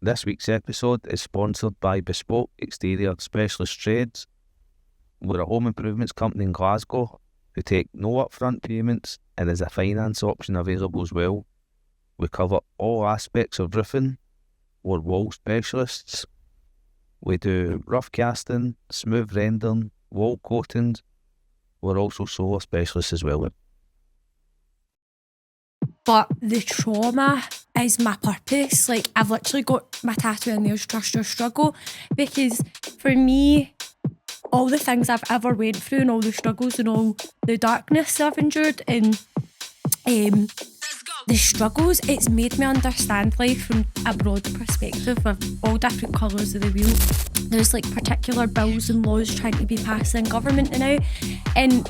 This week's episode is sponsored by Bespoke Exterior Specialist Trades. We're a home improvements company in Glasgow who take no upfront payments and there's a finance option available as well. We cover all aspects of roofing. We're wall specialists. We do rough casting, smooth rendering, wall coatings. We're also solar specialists as well. But the trauma is my purpose. Like, I've literally got my tattoo in there, trust your struggle. Because for me, all the things I've ever went through and all the struggles and all the darkness I've endured and the struggles, it's made me understand life from a broad perspective of all different colours of the wheel. There's like particular bills and laws trying to be passed in government now, and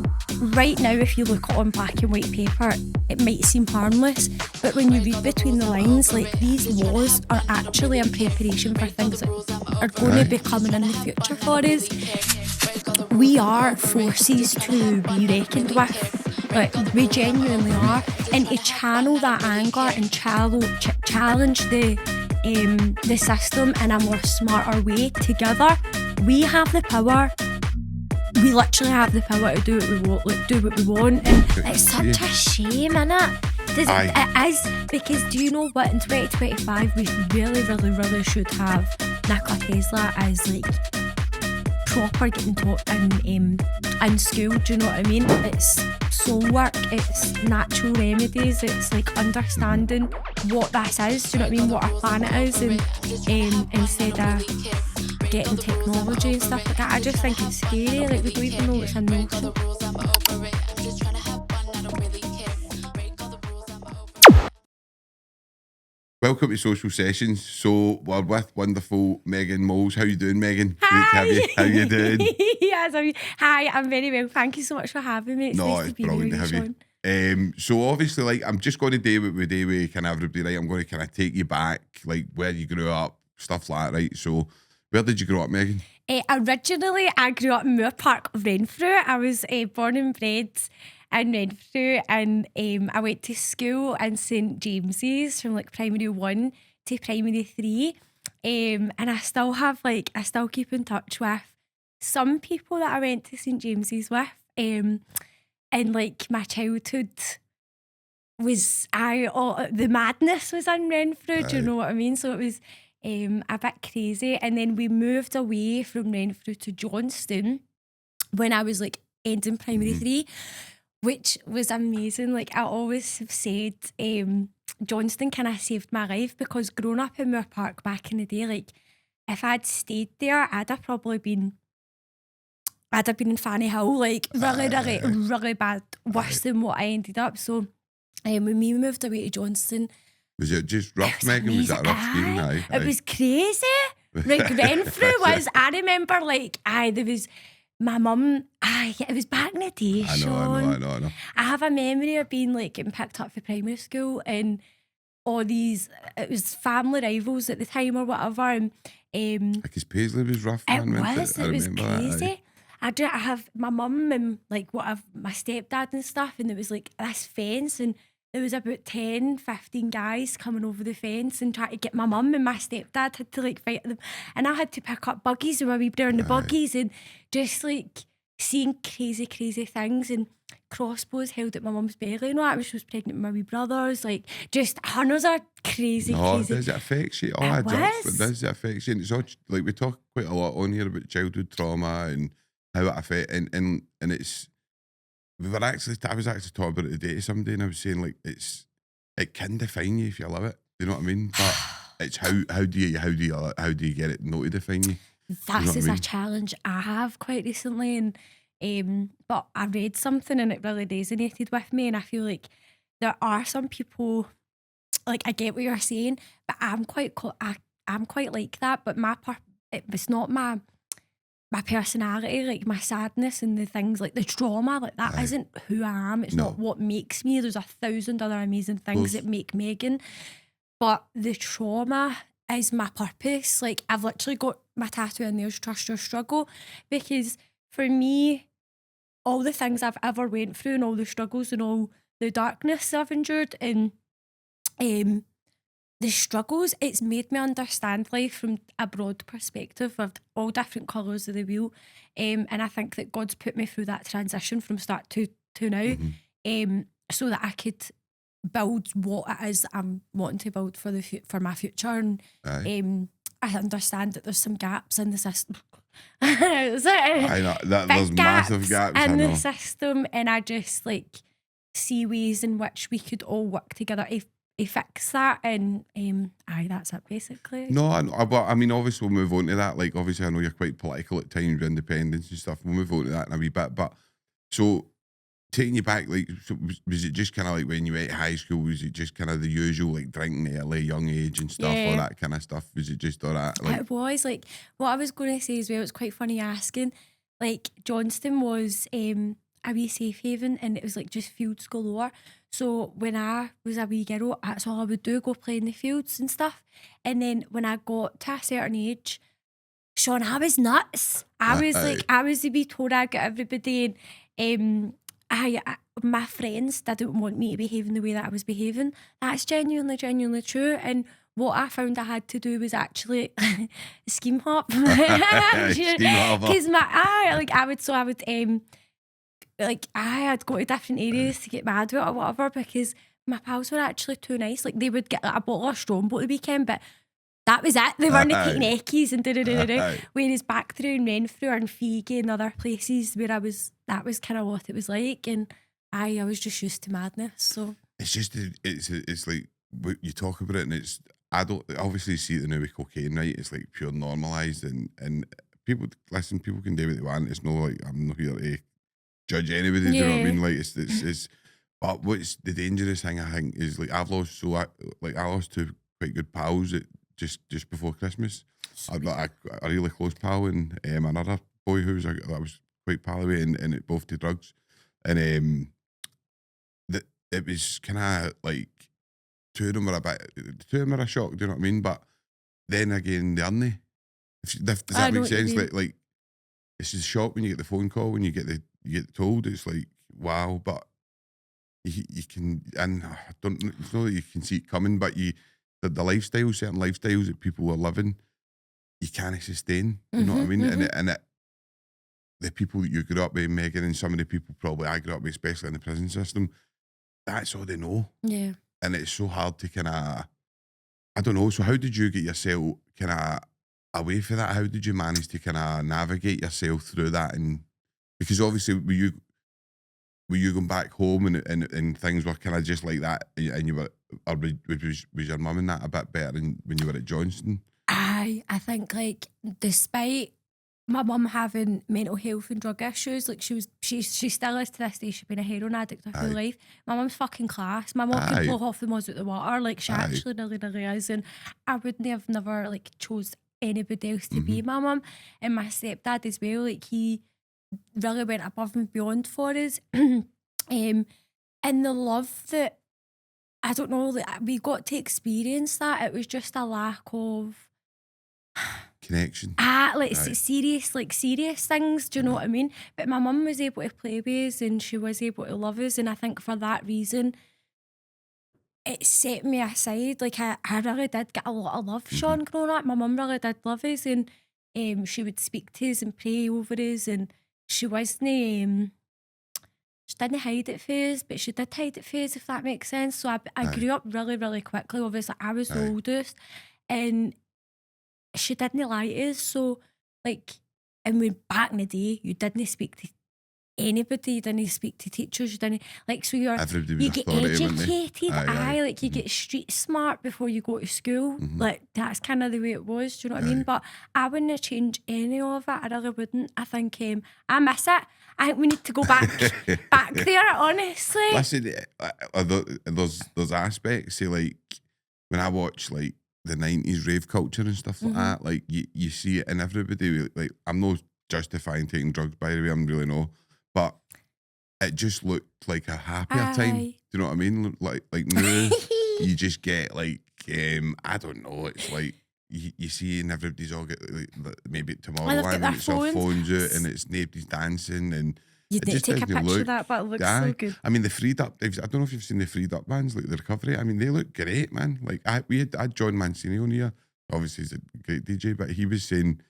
right now if you look at it on black and white paper it might seem harmless, but when you read between the lines, like, these laws are actually in preparation for things that are going to be coming in the future for us. We are forces to be reckoned with. Like, we genuinely are, and to channel that anger and challenge the system in a more smarter way together. We have the power. We literally have the power to do what we want, and it's such a shame, innit? It is, because do you know what? In 2025, we really should have Nikola Tesla as like proper getting taught in school. Do you know what I mean? It's soul work, it's natural remedies, it's like understanding what this is, do you know what I mean, what our planet is, and instead of getting technology and stuff like that. I just think it's scary, like, we don't even know it's in motion. Welcome to Social Sessions. So we're with wonderful Megan Mowles. How you doing, Megan? Hi. Great to have you. How you doing? Yes, hi, I'm very well. Thank you so much for having me. It's nice to be brilliant here, to have Sean. you. So obviously, like, I'm just going to do what we do with kind of everybody, right? I'm going to kind of take you back, like, where you grew up, stuff like that, right? So where did you grow up, Megan? Originally, I grew up in Moor Park, Renfrew. I was born and bred in Renfrew, and I went to school in St James's from like primary 1 to primary 3, and I still keep in touch with some people that I went to St James's with, and like my childhood was the madness was in Renfrew. Do you know what I mean? So it was a bit crazy, and then we moved away from Renfrew to Johnston when I was like ending primary 3, which was amazing. Like, I always have said, Johnston kind of saved my life, because growing up in Moor Park back in the day, like, if I'd stayed there, I'd have been in Fanny Hill, like really bad, worse than what I ended up. So when we moved away to Johnston, Was it just rough, Megan? Was that a rough scheme? Aye. It was crazy. Like, Renfrew was, I remember, like, there was my mum, it was back in the day, Sean. I know. I have a memory of being like getting picked up for primary school, and all these, it was family rivals at the time or whatever, and Because Paisley was rough, man. it was remember crazy. That, I have my mum and like my stepdad and stuff, and there was like this fence, and there was about 10, 15 guys coming over the fence and trying to get my mum, and my stepdad had to like fight them, and I had to pick up buggies with my wee brother in the buggies, and just like seeing crazy things, and crossbows held at my mum's belly and all that when she was pregnant with my wee brothers, like, just hundreds of crazy. Does it affect you? It Does it affect you? And it's all, like, we talk quite a lot on here about childhood trauma and how it affects, and it's, I was actually talking about it today to somebody, and I was saying, like, it can define you if you love it. You know what I mean? But it's how do you get it not to define you? That is a challenge I have quite recently, and but I read something and it really resonated with me, and I feel like there are some people, like, I get what you're saying, but I'm quite like that. But it was not my personality, like my sadness and the things, like the trauma, like that isn't who I am. It's not what makes me. There's 1,000 other amazing things that make Megan, but the trauma is my purpose. Like, I've literally got my tattoo in there, trust your struggle, because for me, all the things I've ever went through and all the struggles and all the darkness I've endured, and the struggles, it's made me understand life from a broad perspective of all different colours of the wheel. And I think that God's put me through that transition from start to now, so that I could build what it is that I'm wanting to build for for my future. And I understand that there's some gaps in the system. I know that there's massive gaps in the system, and I just like see ways in which we could all work together to fix that. And that's it basically. No, but I mean, obviously we'll move on to that. Like, obviously I know you're quite political at times with independence and stuff. We'll move on to that in a wee bit. But so taking you back, like, so was it just kind of like when you went to high school? Was it just kind of the usual, like drinking at a young age and stuff, all that kind of stuff? Was it just all that? Like, it was like what I was going to say as well. It's quite funny asking. Like Johnston was a wee safe haven, and it was like just fields galore. So when I was a wee girl, that's all I would do, go play in the fields and stuff. And then when I got to a certain age, Sean, I was nuts. I was the wee toad I got everybody, and my friends didn't want me to behave in the way that I was behaving. That's genuinely true. And what I found I had to do was actually scheme hop. Because I had go to different areas to get my advert or whatever, because my pals were actually too nice. Like, they would get like a bottle of Strongbow the weekend, but that was it. They weren't taking eckies and Whereas back through in Renfrew and Fiji and other places where I was, that was kind of what it was like. And I was just used to madness. So it's just, it's like, you talk about it and it's, I don't obviously see it now with cocaine, right? It's like pure normalised, and people can do what they want. It's no like, I'm not here to judge anybody, do you know what I mean? Like, it's but what's the dangerous thing, I think, is like I lost two quite good pals just before Christmas. I've got a really close pal and another boy I was quite pal with, and it both did drugs. And it was kind of like two of them were a shock, do you know what I mean? But then again, they aren't. Does that make sense? Like it's a shock when you get the phone call, when you get told. It's like, wow, but you can, and I don't, it's not that you can see it coming, but the lifestyle, certain lifestyles that people are living, you can't sustain. You know what I mean? And the people that you grew up with, Megan, and some of the people probably I grew up with, especially in the prison system, that's all they know. Yeah. And it's so hard to kind of, I don't know. So how did you get yourself kind of away from that? How did you manage to kind of navigate yourself through that? And because obviously, were you going back home and things were kind of just like that, and you were, or was your mum and that a bit better when you were at Johnston? I think, like, despite my mum having mental health and drug issues, like she still is to this day. She's been a heroin addict her whole life. My mum's fucking class. My mum can blow off the mods with the water. Like, she actually really is. And I wouldn't have never like chose anybody else to be my mum. And my stepdad as well. Like, he really went above and beyond for us. And the love that, I don't know, like, we got to experience that. It was just a lack of connection. Serious things, do you know what I mean? But my mum was able to play with us, and she was able to love us, and I think for that reason it set me aside. Like, I really did get a lot of love, Sean, growing up. My mum really did love us, and she would speak to us and pray over us, and she wasn't she didn't hide it for us, but she did hide it for us, if that makes sense. So I grew up really quickly. Obviously, I was the oldest, and she didn't lie to us. So, like, and when back in the day, you didn't speak to anybody, you didn't speak to teachers, you didn't, like, so you get educated, like, you get street smart before you go to school. Like, that's kind of the way it was, do you know what I mean? But I wouldn't change any of it. I really wouldn't. I think I miss it. I think we need to go back there, honestly. Listen, those aspects, say, like, when I watch, like, the 90s rave culture and stuff like that, like, you see it in everybody. Like, I'm not justifying taking drugs, by the way, I'm really not, but it just looked like a happier time. Do you know what I mean? Like now, you just get, like, I don't know, it's like, you see, and everybody's all get, like, maybe tomorrow, and it's all phones out, and it's nobody's dancing, and You'd need to take a picture of that, but it looks so good. I mean, the freed up. I don't know if you've seen the freed up bands, like the recovery. I mean, they look great, man. Like I had John Mancini on here. Obviously, he's a great DJ, but he was saying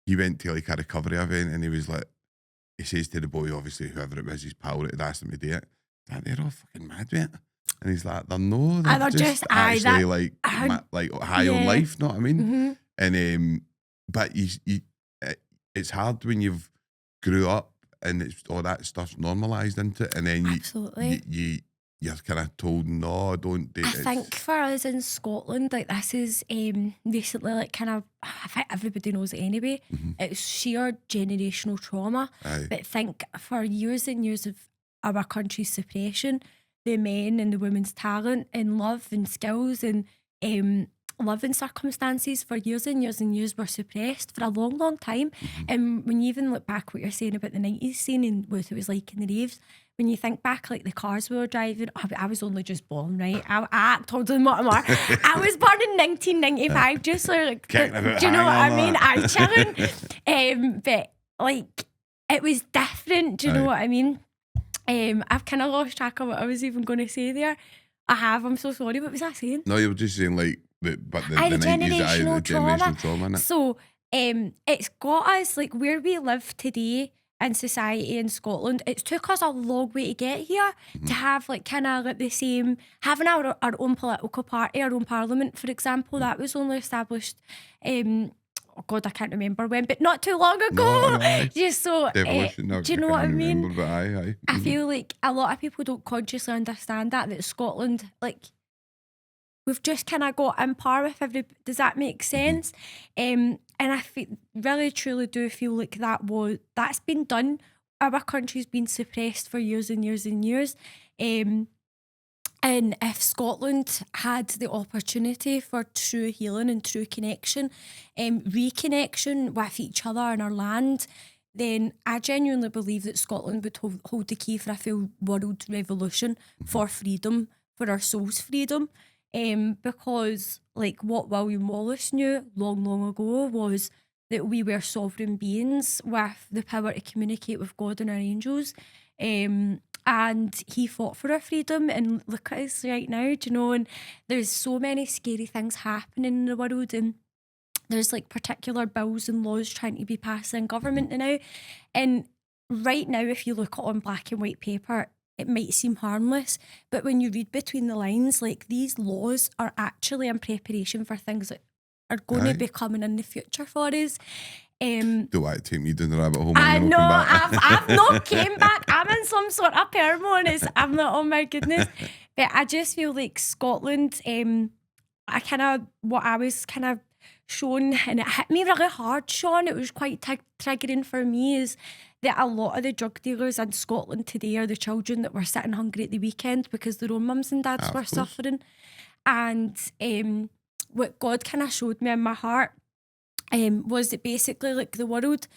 he went to like a recovery event and he was like, he says to the boy, obviously, whoever it was, his pal that had asked him to do it, that they're all fucking mad, mate. And he's like, they're just actually like high on life, know what I mean? Mm-hmm. And but it's hard when you've grew up and it's all that stuff's normalised into it, and then you're kind of told, no, don't do it. I think for us in Scotland, like this is recently like kind of, I think everybody knows it anyway, it's sheer generational trauma. Aye. But think for years and years of our country's suppression, the men and the women's talent and love and skills and love and circumstances for years and years and years were suppressed for a long, long time. And when you even look back what you're saying about the 90s scene and what it was like in the raves, when you think back, like the cars we were driving, I was only just born, right? I act older than what I'm are. I was born in 1995, just like, do you know what I mean? I'm chilling. But like, it was different, do you know what I mean? I've kind of lost track of what I was even going to say there. I'm so sorry, what was I saying? No, you were just saying like, the 90s, generational trauma. So it's got us, like where we live today in society in Scotland, it's took us a long way to get here to have like kind of like the same, having our own political party, our own parliament, for example, that was only established, oh God, I can't remember when, but not too long ago. No. Just so, do you know what I mean? Remember, but aye. I feel like a lot of people don't consciously understand that Scotland, like, we've just kind of got in par with everybody. Does that make sense? And I really truly do feel like that's been done. Our country's been suppressed for years and years and years. And if Scotland had the opportunity for true healing and true connection, reconnection with each other and our land, then I genuinely believe that Scotland would hold the key for a full world revolution for freedom, for our soul's freedom. Because like what William Wallace knew long, long ago was that we were sovereign beings with the power to communicate with God and our angels. And he fought for our freedom, and look at us right now, do you know, and there's so many scary things happening in the world, and there's like particular bills and laws trying to be passed in government now. And right now, if you look at it on black and white paper, it might seem harmless, but when you read between the lines, like these laws are actually in preparation for things that are going to be coming in the future for us. Do I take me down the rabbit hole? I know, I've not came back. I'm in some sort of permo, I'm like, oh my goodness. But I just feel like Scotland, what I was kind of shown, and it hit me really hard, Sean, it was quite triggering for me, is that a lot of the drug dealers in Scotland today are the children that were sitting hungry at the weekend because their own mums and dads were suffering. And what God kind of showed me in my heart was that basically, like the world,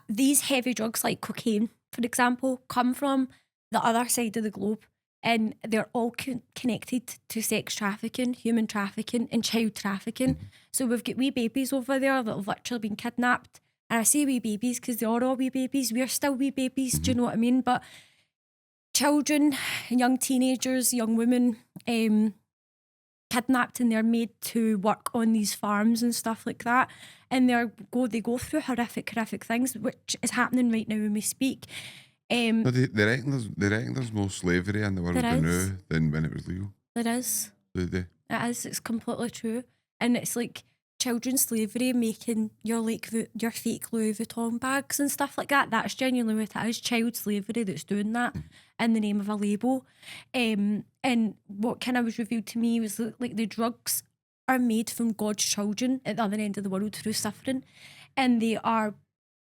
these heavy drugs like cocaine, for example, come from the other side of the globe, and they're all connected to sex trafficking, human trafficking and child trafficking. So we've got wee babies over there that have literally been kidnapped. And I say wee babies because they are all wee babies. We're still wee babies, do you know what I mean? But children, young teenagers, young women, kidnapped, and they're made to work on these farms and stuff like that. And they go through horrific things, which is happening right now when we speak. No, they reckon there's more slavery in the world now than when it was legal. There is. Do they? It is. It's completely true. And it's like children's slavery, making your fake Louis Vuitton bags and stuff like that. That's genuinely what it is. Child slavery that's doing that in the name of a label. And what kind of was revealed to me was that, like, the drugs are made from God's children at the other end of the world through suffering, and they are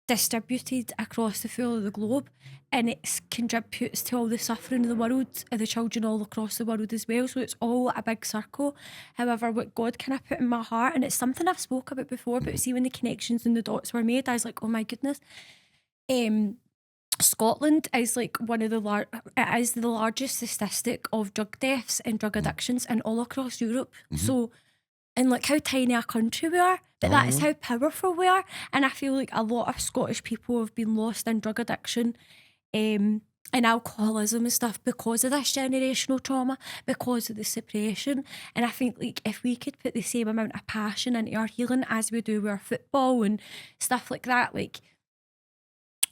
distributed across the full of the globe, and it contributes to all the suffering of the world, of the children all across the world as well. So it's all a big circle. However, what God kind of put in my heart, and it's something I've spoke about before, but see, when the connections and the dots were made, I was like, oh my goodness. Scotland is like it is the largest statistic of drug deaths and drug addictions and all across Europe. So, and like how tiny a country we are, but that is how powerful we are. And I feel like a lot of Scottish people have been lost in drug addiction and alcoholism and stuff because of this generational trauma, because of the separation. And I think like if we could put the same amount of passion into our healing as we do with our football and stuff like that, like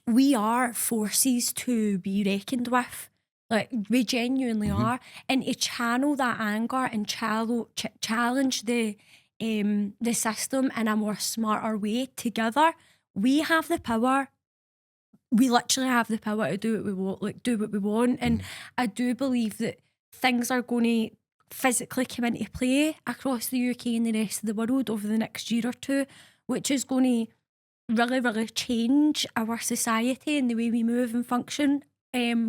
we are forces to be reckoned with. Like we genuinely are, and to channel that anger and challenge the system in a more smarter way together. We have the power. We literally have the power to do what we want, like do what we want. And I do believe that things are going to physically come into play across the UK and the rest of the world over the next year or two, which is going to really, really change our society and the way we move and function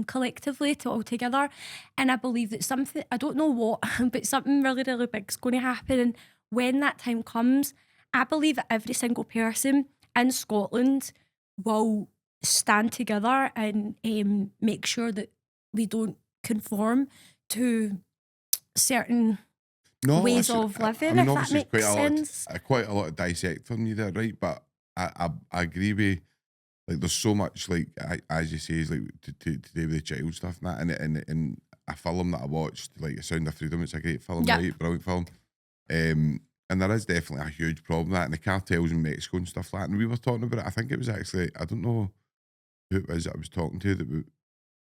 collectively all together. And I believe that something, I don't know what, but something really, really big is going to happen. And when that time comes, I believe that every single person in Scotland will stand together and make sure that we don't conform to certain ways of living, if that makes sense. Quite a lot of dissect from you there, right? But I agree with, like, there's so much, like, as you say, is like to do with the child stuff and that, and a film that I watched, like A Sound of Freedom, it's a great film, right? Brilliant film. And there is definitely a huge problem with that, and the cartels in Mexico and stuff like that. And we were talking about it. I think it was actually, I don't know who it was that I was talking to,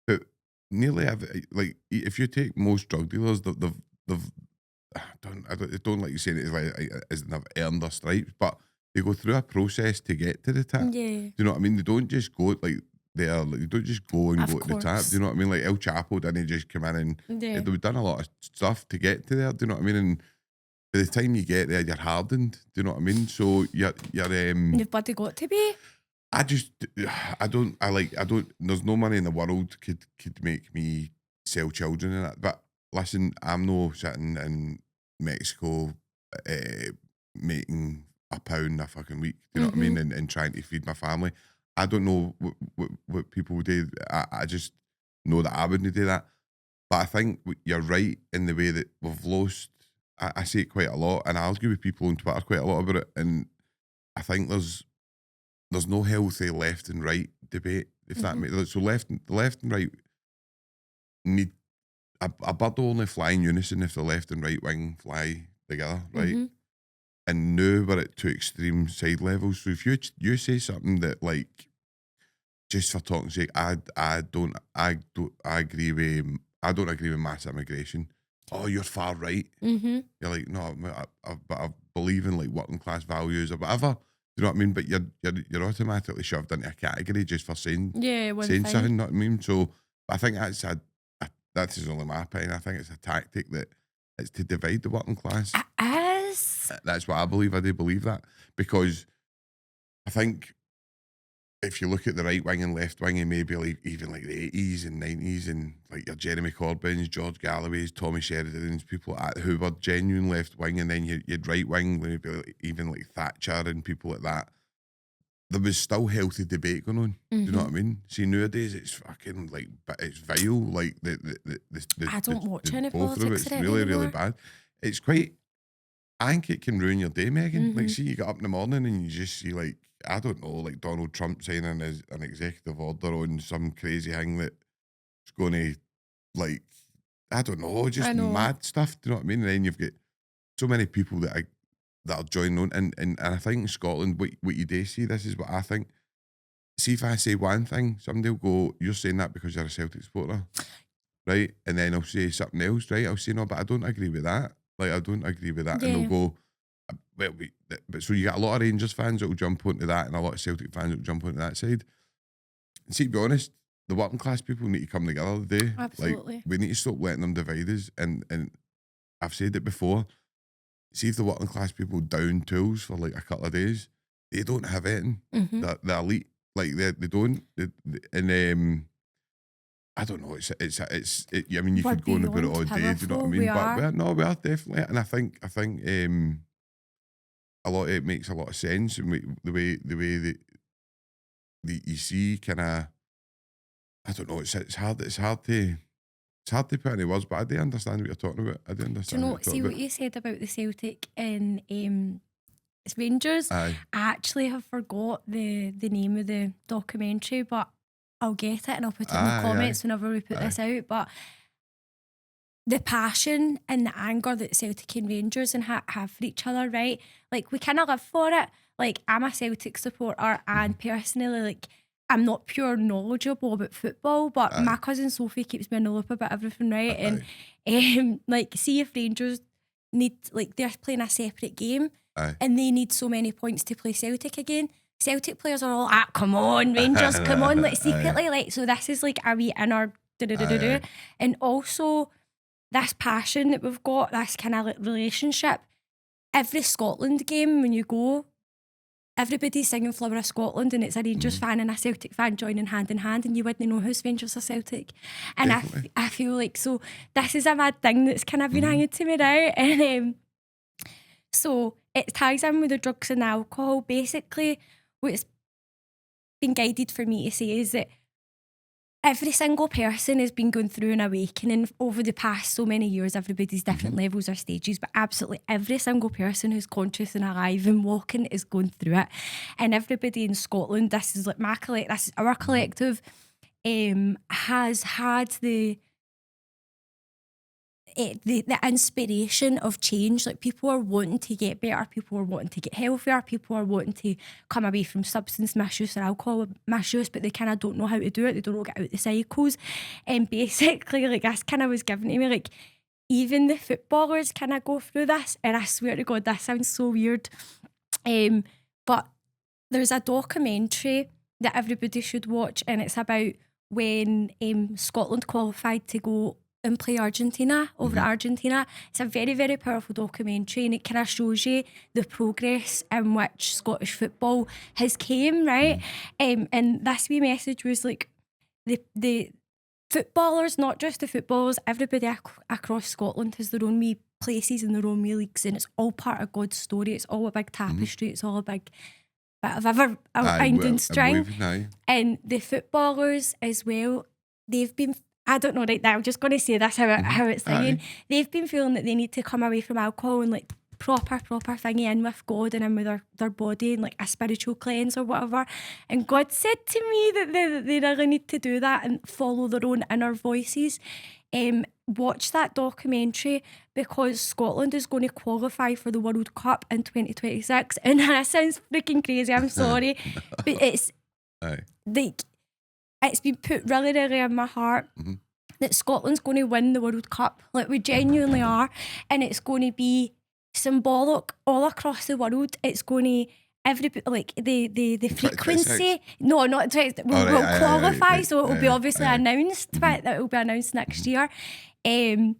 but nearly every, like, if you take most drug dealers, they've I don't like you saying it as they've earned their stripes, but they go through a process to get to the tap. Yeah. Do you know what I mean? They don't just go like there, like, they don't just go and go to the tap. Do you know what I mean? Like El Chapo didn't just come in and they've done a lot of stuff to get to there. Do you know what I mean? And by the time you get there, you're hardened. Do you know what I mean? So you've bloody got to be. I don't. There's no money in the world could make me sell children and that. But listen, I'm no sitting in Mexico making £1 a fucking week. Do you know what I mean? And trying to feed my family. I don't know what people do. I just know that I wouldn't do that. But I think you're right in the way that we've lost. I see it quite a lot, and I argue with people on Twitter quite a lot about it. And I think there's no healthy left and right debate, if that makes sense. So the left and right need a bird will only fly in unison if the left and right wing fly together, right? And now we're at two extreme side levels. So if you say something that, like, just for talking's sake, I don't agree with mass immigration. Oh, you're far right. You're like, no, but I believe in, like, working class values or whatever. You know what I mean? But you're automatically shoved into a category just for saying something. You know what I mean? So I think that is only my opinion. I think it's a tactic that it's to divide the working class. That's what I believe. I do believe that, because I think if you look at the right wing and left wing, and maybe like even like the 80s and 90s, and like your Jeremy Corbyns, George Galloway's, Tommy Sheridan's, people like that who were genuine left wing, and then you'd right wing, maybe like, even like Thatcher and people like that. There was still healthy debate going on. Do you know what I mean? See, nowadays it's fucking like, it's vile. Like the I don't watch any both politics. of it's really, really bad. It's quite. I think it can ruin your day, Megan. Like, see, you get up in the morning and you just see, like, I don't know, like Donald Trump signing an executive order on some crazy thing that's going to, like, I don't know, just mad stuff. Do you know what I mean? And then you've got so many people that are joining on, and I think in Scotland, what you do see, this is what I think. See, if I say one thing, somebody will go, "You're saying that because you're a Celtic supporter," right? And then I'll say something else, right? I'll say, "No, but I don't agree with that. Like, I don't agree with that." And they'll go, "Well, but so you get a lot of Rangers fans that will jump onto that, and a lot of Celtic fans that will jump onto that side." And see, to be honest, the working class people need to come together today. Absolutely. Like, we need to stop letting them divide us. And I've said it before. See, if the working class people down tools for like a couple of days, they don't have anything. The elite, like, they don't. And I don't know. I mean, you could go on about it all day. Do you know what I mean? We are definitely. And I think a lot of it makes a lot of sense, and the way that you see, kind of, I don't know. It's hard to put any words, but I do understand what you're talking about. I do understand. Do you know? See what you said about the Celtic and Rangers. Aye. I actually have forgot the name of the documentary, but I'll get it and I'll put it in the comments whenever we put this out. But the passion and the anger that Celtic and Rangers and have for each other, right? Like, we kind of live for it. Like, I'm a Celtic supporter, and personally, like, I'm not pure knowledgeable about football, but my cousin Sophie keeps me in the loop about everything, right? And like, see if Rangers need, like, they're playing a separate game and they need so many points to play Celtic again. Celtic players are all, come on, Rangers, come on, like, secretly, like, so this is like a wee inner and also this passion that we've got, this kind of like relationship. Every Scotland game, when you go, everybody's singing Flower of Scotland, and it's a Rangers fan and a Celtic fan joining hand in hand, and you wouldn't know who's Rangers or Celtic. And I feel like, so this is a mad thing that's kind of been hanging to me now. And so it ties in with the drugs and the alcohol. Basically, what's been guided for me to say is that every single person has been going through an awakening over the past so many years. Everybody's different levels or stages, but absolutely every single person who's conscious and alive and walking is going through it. And everybody in Scotland, this is like this is our collective, has had the inspiration of change. Like, people are wanting to get better, people are wanting to get healthier, people are wanting to come away from substance misuse or alcohol misuse, but they kind of don't know how to do it. They don't know get out the cycles. And basically, like, this kind of was given to me, like, even the footballers kind of go through this. And I swear to God, this sounds so weird, but there's a documentary that everybody should watch, and it's about when Scotland qualified to go and play Argentina over at Argentina. It's a very, very powerful documentary, and it kind of shows you the progress in which Scottish football has came, right? And this wee message was like, the footballers, not just the footballers, everybody across Scotland has their own wee places and their own wee leagues, and it's all part of God's story. It's all a big tapestry. It's all a big bit of a winding string. And the footballers as well, they've been, I don't know right now, I'm just going to say that's how it's thinking. They've been feeling that they need to come away from alcohol and like proper thingy in with God and in with their body and like a spiritual cleanse or whatever. And God said to me that they really need to do that and follow their own inner voices. Watch that documentary, because Scotland is going to qualify for the World Cup in 2026. And that sounds freaking crazy, I'm sorry. But it's like, it's been put really, really in my heart that Scotland's going to win the World Cup. Like, we genuinely are. And it's going to be symbolic all across the world. It's going to, everybody, like, the frequency. No, not 20, we'll qualify, so it will be obviously announced, but it will be announced next year. And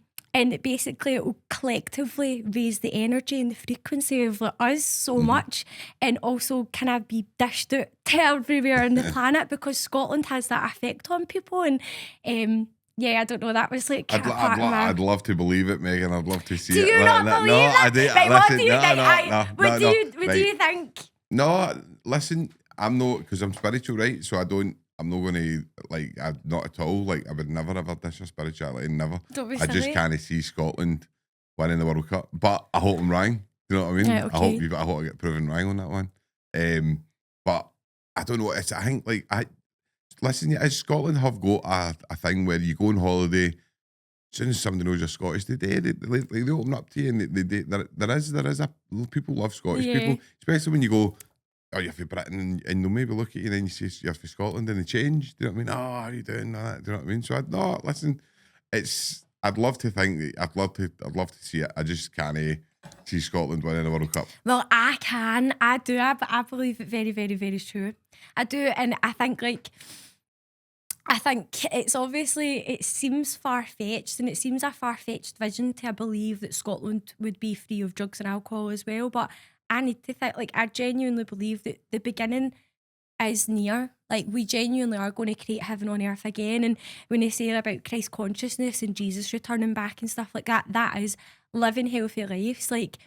basically it will collectively raise the energy and the frequency of like us so much, and also kind of be dished out to everywhere on the planet, because Scotland has that effect on people. And I don't know, that was like I'd love to believe it, Megan. I'd love to see it. Do you not believe that? I do. Right, what do you think? What do you think? No, listen, I'm not, because I'm spiritual, right? So I'm not going to, like, not at all. Like, I would never ever dish your spirituality, never. Don't be I silly. just can't see Scotland winning the World Cup. But I hope I'm wrong. You know what I mean? Yeah, okay. I hope I get proven wrong on that one. But I don't know. I think, like, listen, as Scotland have got a thing where you go on holiday, as soon as somebody knows you're Scottish, they open up to you, and there is a people love Scottish people, especially when you go, oh, you're from Britain, and they'll maybe look at you and then you say you're from Scotland, and they change. Do you know what I mean? Oh, how are you doing? That, do you know what I mean? So listen, I'd love to think that I'd love to see it. I just can't see Scotland winning the World Cup. Well, I do, but I believe it very, very, very true. I do, and I think it's obviously, it seems far-fetched, and it seems a far-fetched vision to believe that Scotland would be free of drugs and alcohol as well, but I need to think, like, I genuinely believe that the beginning is near. Like, we genuinely are going to create heaven on earth again. And when they say about Christ consciousness and Jesus returning back and stuff like that, that is living healthy lives. Like,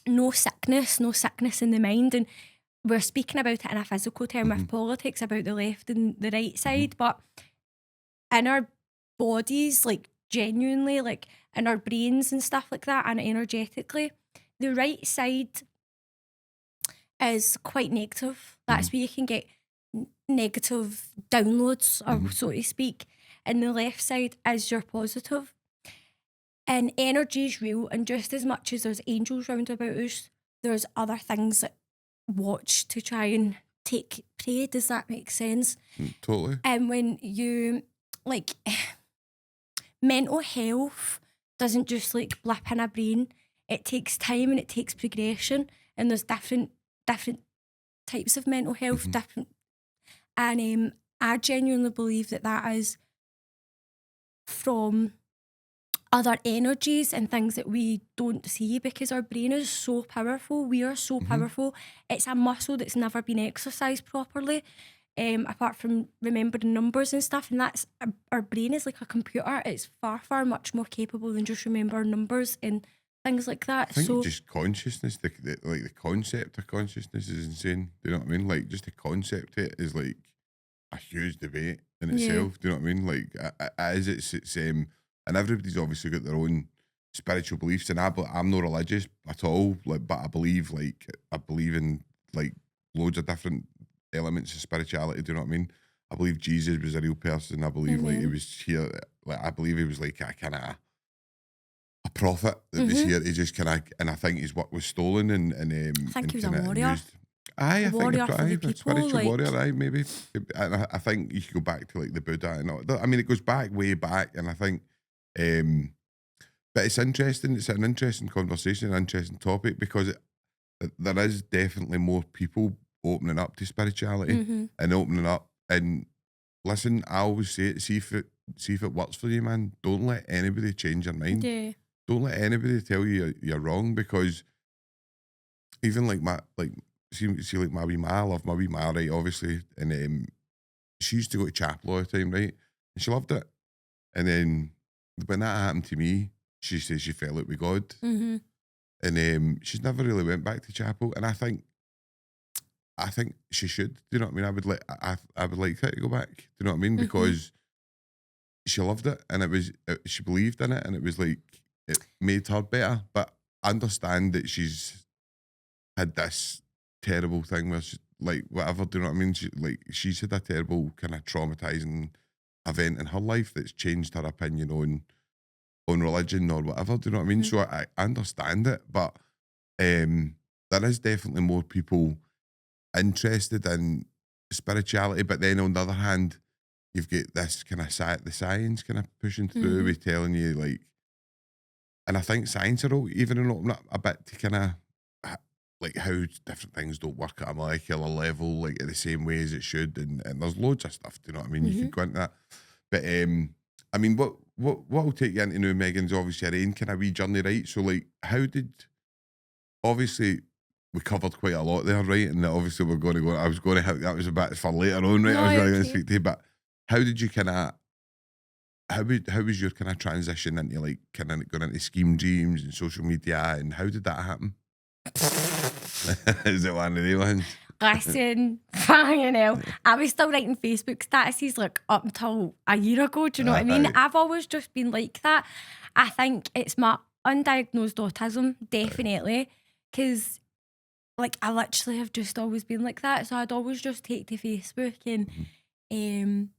no sickness in the mind. And we're speaking about it in a physical term with politics, about the left and the right side, but in our bodies, like, genuinely, like, in our brains and stuff like that, and energetically, the right side is quite negative. That's where you can get negative downloads, or so to speak, and the left side is your positive. And energy is real, and just as much as there's angels round about us, there's other things that watch to try and take prey. Does that make sense? Totally. And when you, like, mental health doesn't just like blip in a brain. It takes time and it takes progression, and there's different types of mental health, different. And I genuinely believe that is from other energies and things that we don't see, because our brain is so powerful. We are so powerful. It's a muscle that's never been exercised properly, apart from remembering numbers and stuff. And that's, our brain is like a computer. It's far much more capable than just remembering numbers and things like that. I think just consciousness, the concept of consciousness is insane. Do you know what I mean? Like, just the concept of it is like a huge debate in itself. Do you know what I mean? Like, as it's and everybody's obviously got their own spiritual beliefs, and I'm not religious at all. Like, but I believe in like loads of different elements of spirituality. Do you know what I mean? I believe Jesus was a real person. I believe like he was here. Like, I believe he was like a kind of a prophet that was here to just kind of, and I think his work was stolen and I think he was a warrior. I think warrior for the a people, spiritual like- warrior, maybe. And I think you could go back to like the Buddha and all. I mean, it goes way back, and I think, but it's interesting. It's an interesting conversation, an interesting topic, because there is definitely more people opening up to spirituality and opening up. And listen, I always say it. See if it works for you, man. Don't let anybody change your mind. Yeah. Don't let anybody tell you you're wrong, because even like see like my wee ma, I love my wee ma, right, obviously, and she used to go to chapel all the time, right, and she loved it. And then when that happened to me, she says she fell out with God, and she's never really went back to chapel. And I think she should. Do you know what I mean? I would like her to go back. Do you know what I mean? Because she loved it, and she believed in it, and it was like, it made her better. But I understand that she's had this terrible thing where she, like, whatever, do you know what I mean? She's had a terrible kind of traumatizing event in her life that's changed her opinion on religion or whatever, do you know what I mean? So I understand it, but there is definitely more people interested in spirituality. But then on the other hand, you've got this kind of the science kind of pushing through with telling you, like, and I think science are all even open up a bit to kind of like how different things don't work at a molecular level, like in the same way as it should, and there's loads of stuff. Do you know what I mean? You could go into that, but I mean, what will take you into now, Megan's obviously her own kind of wee journey, right? So, like, how did, obviously we covered quite a lot there, right? And obviously we're going to go. I was going to have that was a bit for later on, right? No, I was really going to okay. speak to you, but how did you kind of? How was your kind of transition into like kind of going into scheme dreams and social media, and how did that happen? Is it one of the ones? Listen, fucking hell. I was still writing Facebook statuses like up until a year ago. Do you know what I mean? Aye. I've always just been like that. I think it's my undiagnosed autism, definitely. Because, like, I literally have just always been like that. So I'd always just take to Facebook, and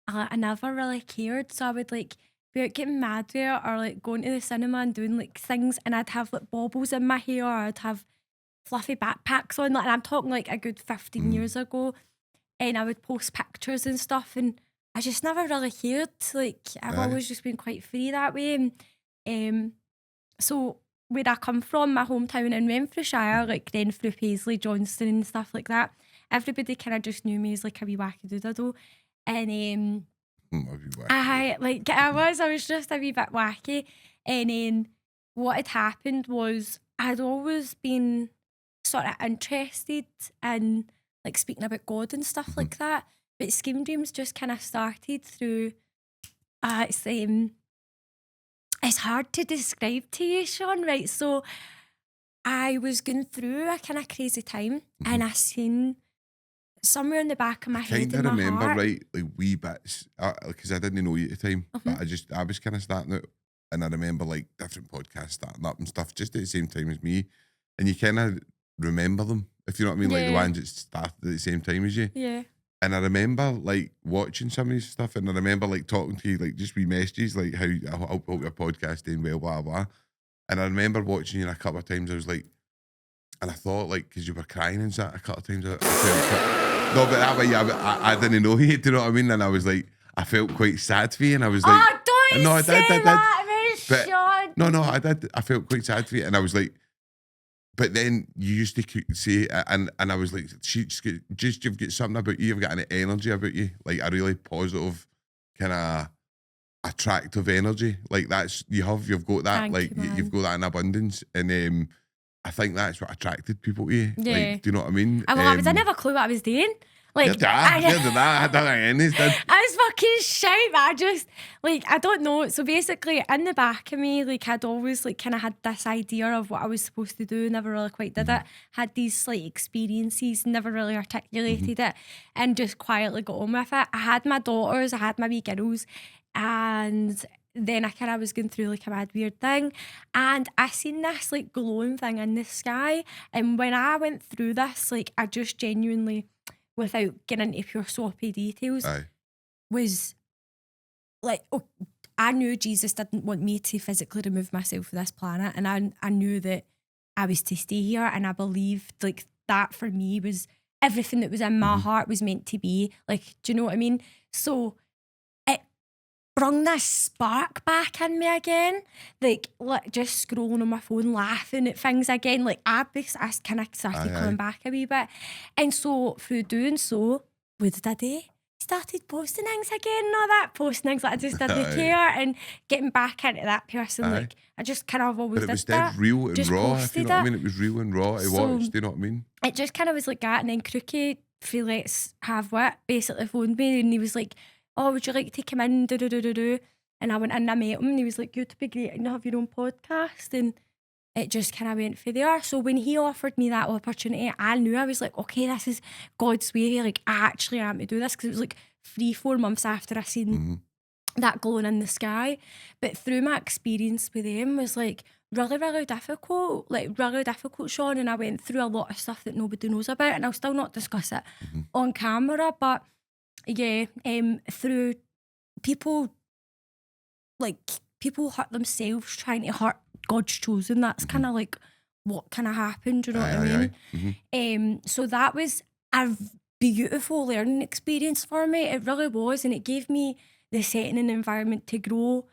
I never really cared. So I would like be out getting mad with it, or like going to the cinema and doing like things, and I'd have like baubles in my hair, or I'd have fluffy backpacks on, like, and I'm talking like a good 15 years ago, and I would post pictures and stuff, and I just never really cared. Like, I've Aye. always just been quite free that way. And so where I come from, my hometown in Renfrewshire, like Renfrew, Paisley, Johnston and stuff like that, everybody kind of just knew me as like a wee wacky doodle. And I was just a wee bit wacky. And what had happened was I'd always been sort of interested in like speaking about God and stuff like that. But scheme dreams just kind of started through it's hard to describe to you, Sean, right? So I was going through a kind of crazy time, and I seen somewhere in the back of my head Kind and of my remember, heart. right, like wee bits, because I didn't know you at the time, but I was kind of starting out, and I remember like different podcasts starting up and stuff just at the same time as me, and you kind of remember them, if you know what I mean, like the Yeah. ones that started at the same time as you. Yeah. And I remember like watching some of these stuff, and I remember like talking to you, like just wee messages, like how I hope your podcast doing well, blah blah. And I remember watching you a couple of times. I was like, and I thought like because you were crying and that a couple of times. I felt no, but that way, yeah, I didn't know you. Do you know what I mean? And I was like, I felt quite sad for you, and I was like, Oh, don't no, I say did. that, But Sean. no, I did. I felt quite sad for you, and I was like, but then you used to say, and I was like, just you've got something about you, you've got an energy about you, like a really positive, kind of attractive energy. Like that's you've got that, Thank like you, you've man. got that in abundance, and I think that's what attracted people to you. Yeah. Like, do you know what I mean? Well, I never a clue what I was doing. Like, You're that. I don't think anything did. I was fucking shite, but I just, like, I don't know. So basically, in the back of me, like, I'd always, like, kind of had this idea of what I was supposed to do, never really quite did it. Had these slight experiences, never really articulated it, and just quietly got on with it. I had my daughters, I had my wee girls, and then I kind of was going through, like, a mad weird thing, and I seen this, like, glowing thing in the sky, and when I went through this, like, I just genuinely, without getting into pure soppy details, Aye. was like, oh, I knew Jesus didn't want me to physically remove myself from this planet, and I knew that I was to stay here, and I believed like that for me was everything that was in my heart was meant to be. Like, do you know what I mean? So it brung this spark back in me again, like just scrolling on my phone, laughing at things again. Like I kind of started coming back a wee bit, and so through doing so, what did I do? Started posting things again and all that, posting things that I just didn't care, and getting back into that person. Like I just kind of always But it was did that. dead real and Just raw, if you posted know what I it. mean. It was real and raw to So- watch, do you know what I mean? It just kind of was like that, and then Crookie for Let's Have Wit basically phoned me, and he was like, oh, would you like to come in, do. And I went in and I met him, and he was like, you'd be great and have your own podcast, and it just kind of went for there. So when he offered me that opportunity, I knew, I was like, okay, this is God's way, like I actually am to do this, because it was like 3-4 months after I seen that glowing in the sky. But through my experience with them was like really difficult, Sean, and I went through a lot of stuff that nobody knows about, and I'll still not discuss it on camera, but yeah, through people, like people hurt themselves trying to hurt God's chosen. That's kind of like what kind of happened, do you know what I mean? So that was a beautiful learning experience for me. It really was, and it gave me the setting and environment to grow,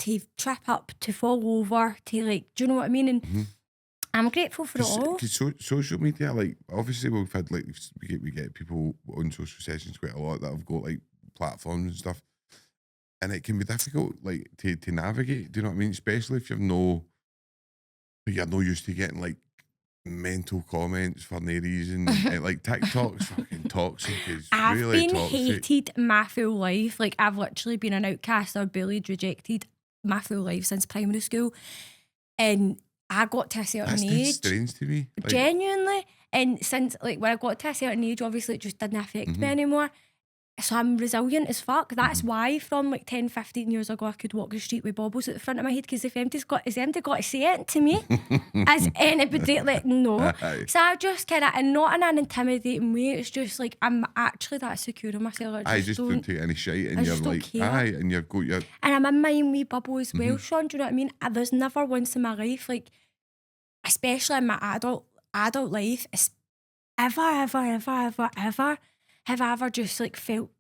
to trip up, to fall over, to like, do you know what I mean? And I'm grateful for it all. Because social media, like obviously we've had like we get people on social sessions quite a lot that have got like platforms and stuff, and it can be difficult like to navigate. Do you know what I mean? Especially if you're no used to getting like mental comments for no reason. Like TikTok's fucking toxic. It's I've really been toxic. hated my full life. Like I've literally been an outcast or bullied, rejected my full life since primary school, and I got to a certain That's age. strange to me. Like, Genuinely. And since like when I got to a certain age, obviously it just didn't affect me anymore. So I'm resilient as fuck. That's why from like 10, 15 years ago I could walk the street with bobbles at the front of my head, because if empty's got to say it to me as anybody, like no. Aye. So I just kind of, and not in an intimidating way, it's just like I'm actually that secure in myself. I just don't take any shit, and I you're just don't like, care. aye, and you've got your And I'm in my own wee bubble as well, Sean, do you know what I mean? There's never once in my life, like especially in my adult life, ever have I ever just like felt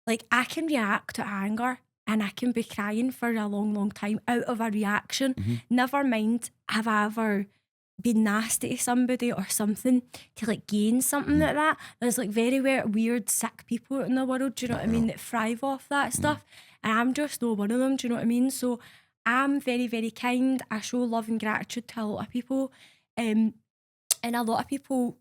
like I can react to anger and I can be crying for a long time out of a reaction. Never mind have I ever been nasty to somebody or something to like gain something like that. There's like very weird sick people in the world, do you know what I mean, that thrive off that stuff, and I'm just no one of them, do you know what I mean? So I'm very kind. I show love and gratitude to a lot of people, and a lot of people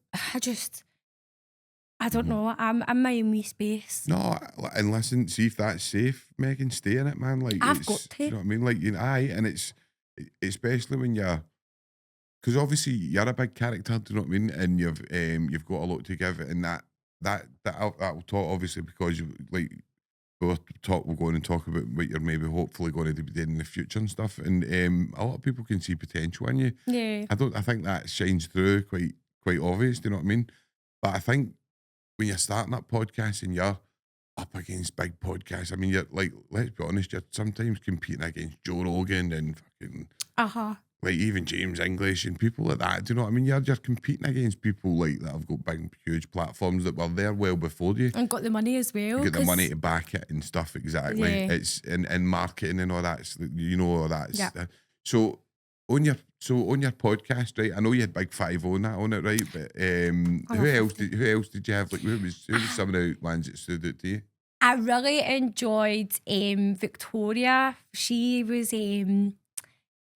I don't know, I'm in my own wee space. no. And listen, see if that's safe, Megan. Stay in it, man. Like I've it's, got to. you know what I mean? Like aye, and it's especially when you're, because obviously you're a big character. Do you know what I mean? And you've got a lot to give, and that'll talk obviously because you like. We'll go on and talk about what you're maybe hopefully going to be doing in the future and stuff. And a lot of people can see potential in you. Yeah. I think that shines through quite obvious. Do you know what I mean? But I think when you're starting up podcasts and you're up against big podcasts, I mean, you're like, let's be honest, you're sometimes competing against Joe Rogan and fucking like even James English and people like that. Do you know what I mean? You're competing against people like that have got big, huge platforms that were there well before you. And got the money as well. You get the money to back it and stuff. Exactly. Yeah. It's in marketing and all that. You know all that. Yeah. So on your podcast, right? I know you had Big Five on it, right? But who else did you have? Like who was some of the ones that stood out to you? I really enjoyed Victoria. She was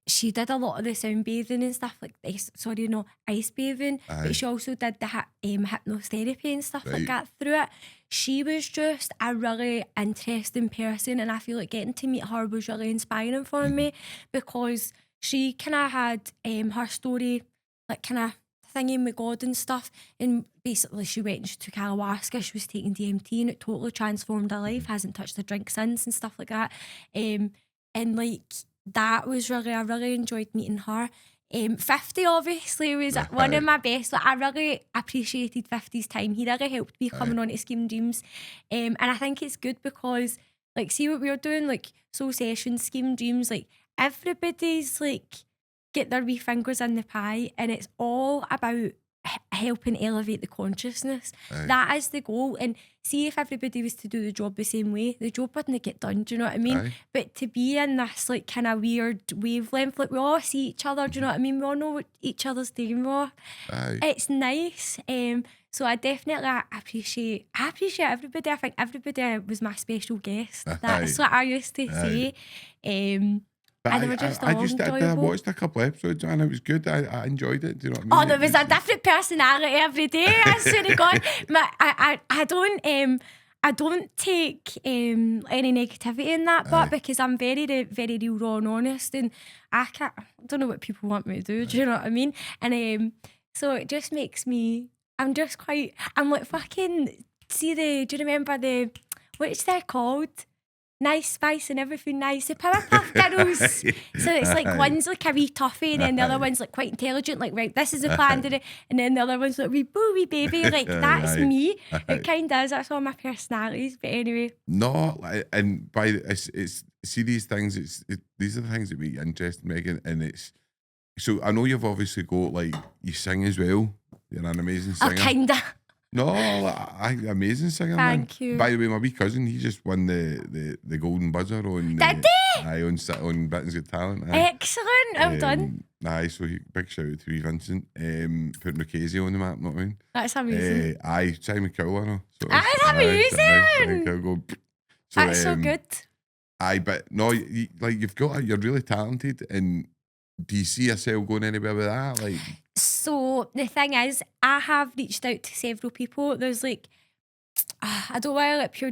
she did a lot of the sunbathing and stuff like this. Sorry, no, ice bathing. Aye. But she also did the hypnotherapy and stuff Right. like that through it. She was just a really interesting person, and I feel like getting to meet her was really inspiring for me, because she kind of had her story, like kind of thingy with God and stuff, and basically she went and she took ayahuasca, she was taking DMT, and it totally transformed her life, hasn't touched a drink since and stuff like that. And like that was really, I really enjoyed meeting her. 50 obviously was one of my best. Like, I really appreciated 50's time. He really helped me coming on to Scheme Dreams. And I think it's good because, like, see what we're doing, like Soul Sessions, Scheme Dreams, like everybody's like get their wee fingers in the pie, and it's all about helping elevate the consciousness. That is the goal. And see, if everybody was to do the job the same way, the job wouldn't get done, do you know what I mean? But to be in this like kind of weird wavelength, like we all see each other, do you know what I mean? We all know what each other's doing for. It's nice. So I definitely appreciate everybody. I think everybody was my special guest. That's what I used to say. But and they were just all I enjoyable. watched a couple episodes and it was good. I enjoyed it. Do you know what I mean? Oh, there was a different personality every day. I swear to God. I don't take any negativity in that, but because I'm very, very real, raw and honest, and I don't know what people want me to do. Do you know what I mean? And so it just makes me. I'm like fucking. Do you remember what's that called? Nice Spice and everything nice. The Powerpuff Girls. So it's like one's like a wee toughie, and then the other one's like quite intelligent, like, right, this is the plan to do. And then the other one's like wee baby. Like, that's me. It kind of is. That's all my personalities. But anyway. No, and it's see these things, these are the things that make you interesting, Megan. And so I know you've obviously got, like, you sing as well. You're an amazing singer. Oh, kinda. No, amazing singer. Thank you. By the way, my wee cousin, he just won the golden buzzer on. Did he? On Britain's Got Talent. Excellent. Well done. So big shout out to wee Vincent, putting Lucchese on the map. Not mean. That's amazing. Simon Cowell, I know. So That's amazing. That's so good. But no, you're really talented, and do you see yourself going anywhere with that? Like. So the thing is, I have reached out to several people. There's like, I don't want to like pure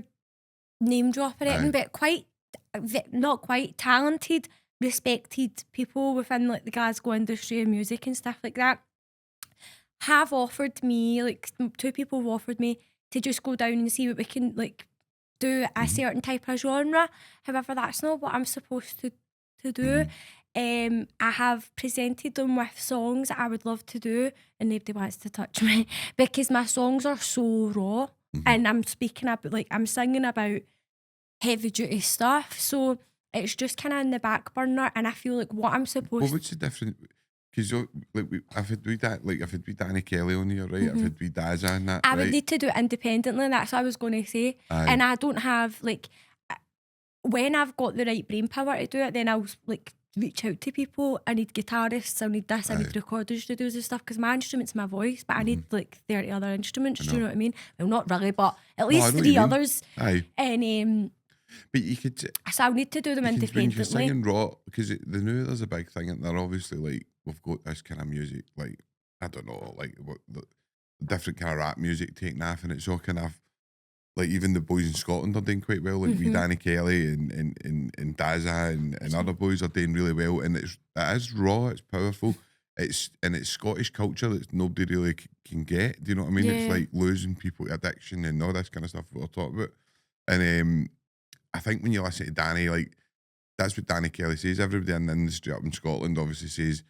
name drop or anything, but not quite talented, respected people within like the Glasgow industry of music and stuff like that have offered me, like 2 people have offered me to just go down and see what we can like do a certain type of genre. However, that's not what I'm supposed to do. I have presented them with songs that I would love to do, and nobody wants to touch me because my songs are so raw, and I'm singing about heavy duty stuff. So it's just kind of in the back burner, and I feel like what I'm supposed. Well, what's the difference? Because I've had with Danny Kelly on here, right? I've had with Daza and that. I would need to do it independently. That's what I was going to say, and I don't have like. When I've got the right brain power to do it, then I'll like reach out to people. I need guitarists, I need this, I need recording studios and stuff, because my instrument's my voice, but I need like 30 other instruments. Do you know what I mean? Well, not really, but at least 3 others. And but you could. So I'll need to do them independently. You're singing raw, because they know there's a big thing, and they're obviously like, we've got this kind of music, like, I don't know, like what the different kind of rap music taking off, and it's all kind of like, even the boys in Scotland are doing quite well, like we Danny Kelly and Daza and other boys are doing really well, and it is raw, it's powerful, it's Scottish culture that nobody really can get. Do you know what I mean? It's like losing people to addiction and all this kind of stuff that we're talking about. And I think when you listen to Danny, like, that's what Danny Kelly says. Everybody in the industry up in Scotland obviously says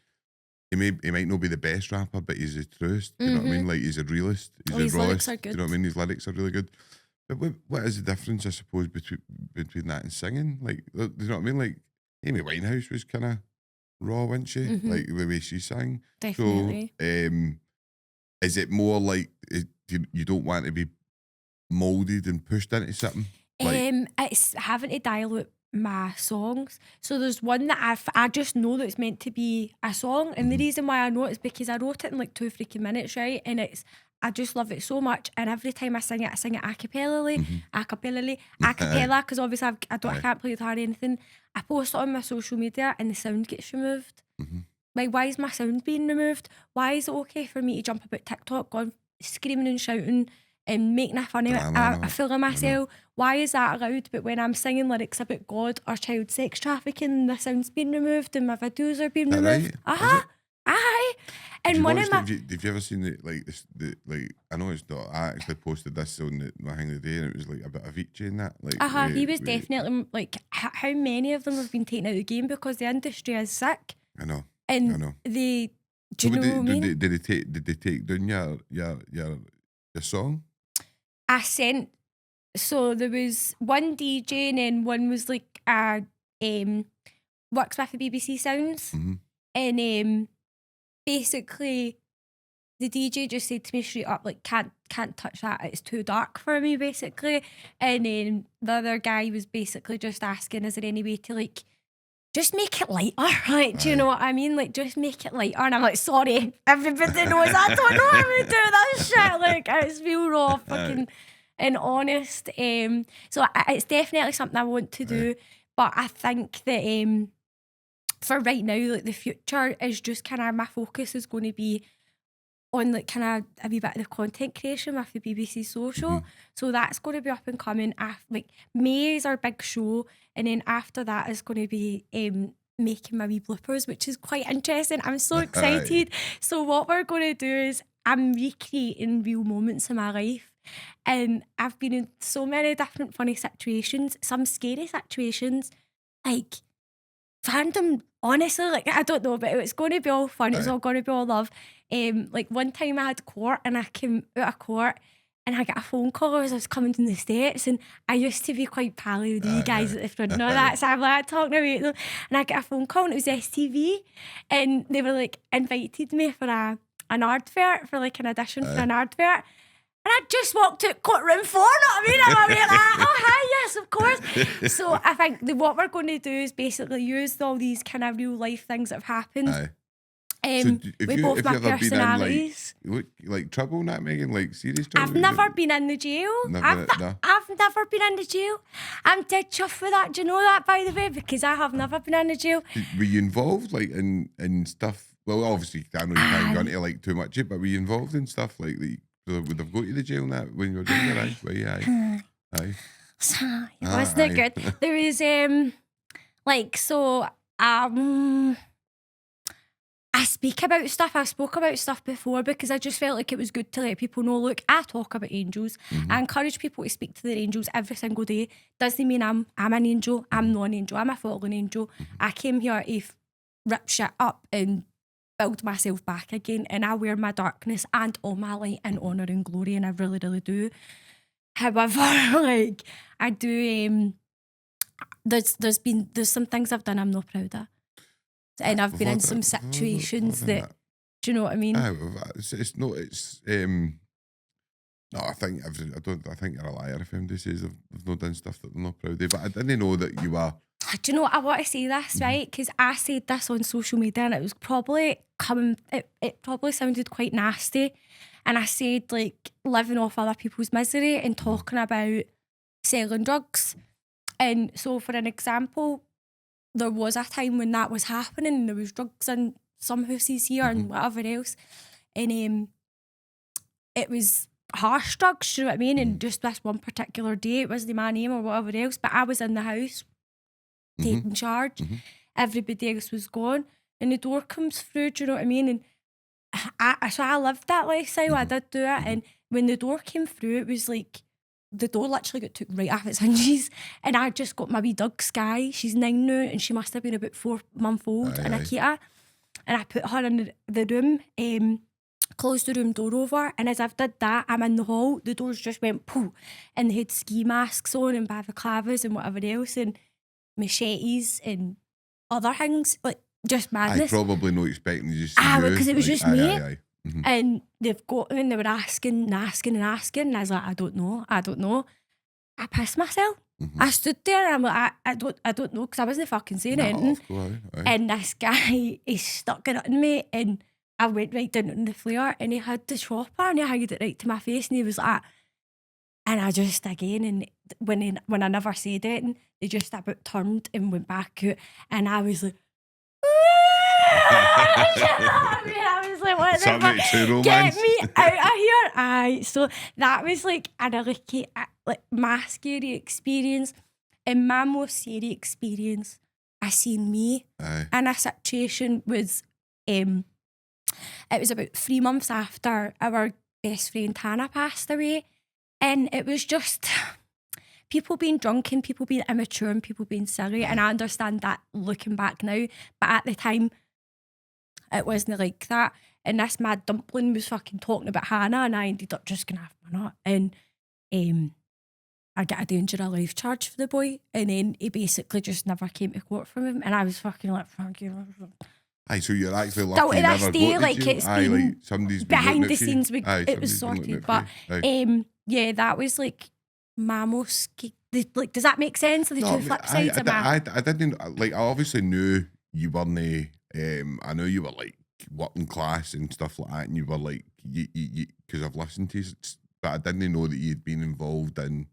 he might not be the best rapper, but he's the truest. You know what I mean? Like he's a realist. He's His a lyrics rawest. are You good. know what I mean? His lyrics are really good. But what is the difference, I suppose, between that and singing? Like, you know what I mean? Like Amy Winehouse was kind of raw, wasn't she? Like the way she sang. Definitely. So, is it more like you don't want to be molded and pushed into something? Like, It's having to dilute my songs. So there's one that I just know that it's meant to be a song, and the reason why I know it is because I wrote it in like 2 freaking minutes, right? And I just love it so much, and every time I sing it a cappella, because obviously I can't play guitar or anything. I post it on my social media, and the sound gets removed. Like, why is my sound being removed? Why is it okay for me to jump about TikTok, going screaming and shouting and making a funny a fool of myself? Why is that allowed? But when I'm singing lyrics about God or child sex trafficking, the sound's being removed and my videos are being removed. Right? Aye. And one of my Have you ever seen it like this? Like, I know it's not. I actually posted this on my thing today, and it was like a bit of Avicii in that. Like, he was definitely like how many of them have been taken out of the game because the industry is sick. I know. And I know. do you know what I mean? Did they take down your song? I sent. So there was one DJ and then one was like works with the BBC Sounds, and basically the DJ just said to me straight up like can't touch that, it's too dark for me basically. And then the other guy was basically just asking, is there any way to like just make it lighter, like, do you know what I mean? Like, just make it lighter. And I'm like, sorry, everybody knows I don't know how to do that shit. Like, it's real raw, fucking, and honest. So it's definitely something I want to do. But I think that for right now, like, the future is just kind of, my focus is going to be on like kind of a wee bit of the content creation with the BBC Social. So that's going to be up and coming. Like, May is our big show, and then after that is going to be making my wee bloopers, which is quite interesting. I'm so excited. So what we're going to do is I'm recreating real moments in my life, and I've been in so many different funny situations, some scary situations, like fandom, honestly, like, I don't know, but it's going to be all fun. It's all going to be all love. Like, one time I had court, and I came out of court, and I got a phone call as I was coming down the steps, and I used to be quite pally with you guys at the front. No, that's I'm like talking about them. And I got a phone call, and it was STV, and they were like invited me for an advert, for like an audition for an advert. And I just walked out courtroom 4, know what I mean? I'm like, oh, hi, yes, of course. So I think what we're going to do is basically use all these kind of real life things that have happened. With both my personalities. Been in, like trouble, not Megan, like serious trouble? I've never been in the jail. I've never been in the jail. I'm dead chuffed with that. Do you know that, by the way? Because I have never been in the jail. Were you involved, like, in stuff? Well, obviously, I know you can't go into like too much, but were you involved in stuff like that? Would have got you to jail and that when you were doing your aye? Were you aye? Wasn't it good? There is I speak about stuff. I've spoke about stuff before because I just felt like it was good to let people know, look, I talk about angels. I encourage people to speak to their angels every single day. Doesn't mean I'm an angel. I'm not an angel. I'm a fallen angel. I came here to rip shit up and build myself back again, and I wear my darkness and all my light in honour and glory, and I really, really do. However, like, I do there's some things I've done I'm not proud of. And I've been in some situations that, do you know what I mean? No, I think you're a liar if MD says they've not done stuff that they're not proud of. But I didn't know that you are. Do you know what, I want to say this, right? Because I said this on social media, and it was probably it probably sounded quite nasty. And I said, like, living off other people's misery and talking about selling drugs. And so, for an example, there was a time when that was happening, and there was drugs in some houses here and whatever else. And it was harsh drugs, do you know what I mean? And just this one particular day, it wasn't my name or whatever else, but I was in the house taking charge. Everybody else was gone, and the door comes through, do you know what I mean? And I lived that lifestyle. I did do it, and when the door came through, it was like the door literally got took right off its hinges, and I just got my wee dog Sky. She's 9 now, and she must have been about 4 months old, and Akita. and I put her in the room, closed the room door over, and as I've did that, I'm in the hall, the doors just went poof, and they had ski masks on and balaclavas and whatever else, and machetes and other things, like just I madness. probably not expecting to just see you. Because it was just me. Aye. Mm-hmm. And they've got me and they were asking, and I was like, I don't know. I pissed myself. Mm-hmm. I stood there and I'm like, I don't know, because I wasn't fucking saying anything. Of course, aye. And this guy, he stuck it in me, and I went right down on the floor, and he had the chopper and he hanged it right to my face, and he was like, and I just again, and when I never said anything, they just about turned and went back out, and I was like, I was like, what the fuck? Get me out of here. Aye. So that was like a really my scary experience, and my most scary experience I seen me in a situation was it was about 3 months after our best friend Tana passed away, and it was just people being drunk and people being immature and people being silly, and I understand that looking back now, but at the time it wasn't like that. And this mad dumpling was fucking talking about Hannah, and I ended up just going to have my nut, and I got a danger of life charge for the boy, and then he basically just never came to court from him, and I was fucking like, thank you. Aye, so you're actually lucky Still to you this never day, got like, to jail. it's Aye, been like somebody's been behind looking the at you. scenes, Aye, it was somebody's been sorted. looking at But you. Aye. yeah, that was like my most like, does that make sense? The two flip sides of my... I didn't, like, I obviously knew you weren't, I knew you were like working class and stuff like that, and you were like, you because I've listened to you, but I didn't know that you'd been involved in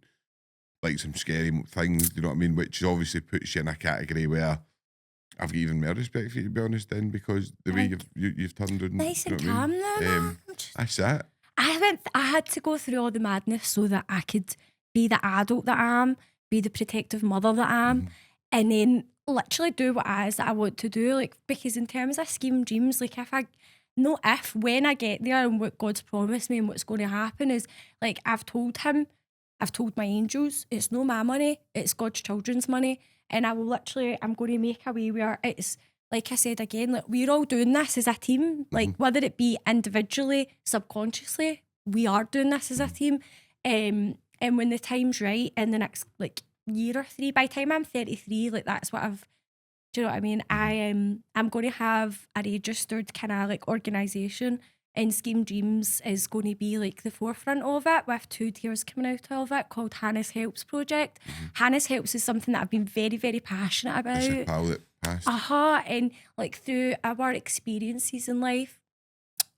like some scary things, you know what I mean? Which obviously puts you in a category where I've got even more respect for you, to be honest, then, because the way you've turned around. Nice and you know what I calm mean? now. That's it. I had to go through all the madness so that I could be the adult that I am, be the protective mother that I am, and then literally do what it is that I want to do. Like, because in terms of scheme dreams, like when I get there and what God's promised me and what's going to happen is, like, I've told my angels, it's no my money, it's God's children's money, and I'm going to make a way where it's, like I said again, like, we're all doing this as a team, like, whether it be individually, subconsciously, we are doing this as a team, and when the time's right, in the next, like, year or 3, by the time I'm 33, like, that's what do you know what I mean? I'm going to have a registered kind of like organisation, and Scheme Dreams is going to be like the forefront of it, with 2 tiers coming out of it called Hannah's Helps Project. Hannah's Helps is something that I've been very, very passionate about. It's a pal that passed. And like through our experiences in life,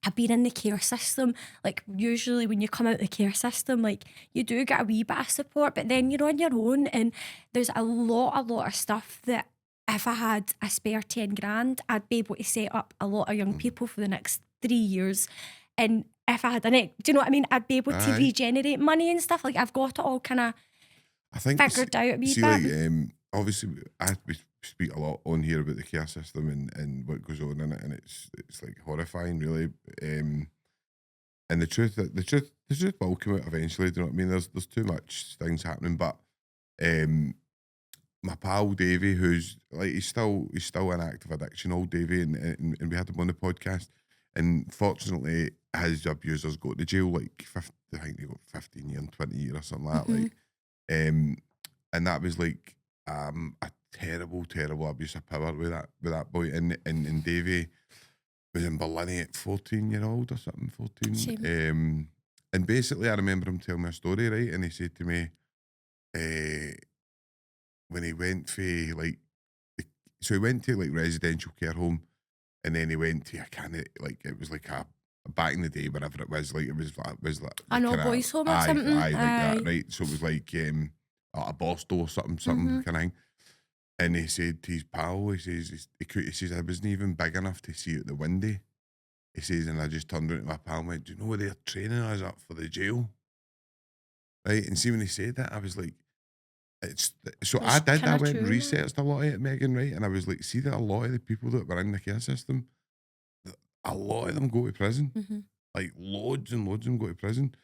I've been in the care system. Like, usually when you come out of the care system, like, you do get a wee bit of support, but then you're on your own, and there's a lot of stuff that if I had a spare 10 grand, I'd be able to set up a lot of young people for the next 3 years. And if I had do you know what I mean? I'd be able to regenerate money and stuff. Like, I've got it all kind of figured out a wee bit. Like, obviously, we speak a lot on here about the care system and what goes on in it, and it's like horrifying, really. And the truth will come out eventually. Do you know what I mean? There's too much things happening, but my pal Davey, who's like, he's still in active addiction, old Davey, and we had him on the podcast, and fortunately his abusers go to jail like 50, I think they got 15 years, 20 years or something like that. Like, and that was like a terrible abuse of power with that boy, and Davey was in Berlin at 14-year-old or something, 14. Shame. And basically I remember him telling me a story, right, and he said to me, when he went for like, so he went to like residential care home, and then he went to it was like a back in the day, whatever it was, like it was like I know, boys' home or something. Aye, like that, right? So it was like a Boston or something kind of thing. And he said to his pal, he says I wasn't even big enough to see out the window. He says, and I just turned around to my pal and went, do you know what they're training us up for the jail? Right? And see, when he said that, I was like, I went and researched a lot of it, Megan, right? And I was like, see that a lot of the people that were in the care system, a lot of them go to prison. Like, loads and loads of them go to prison.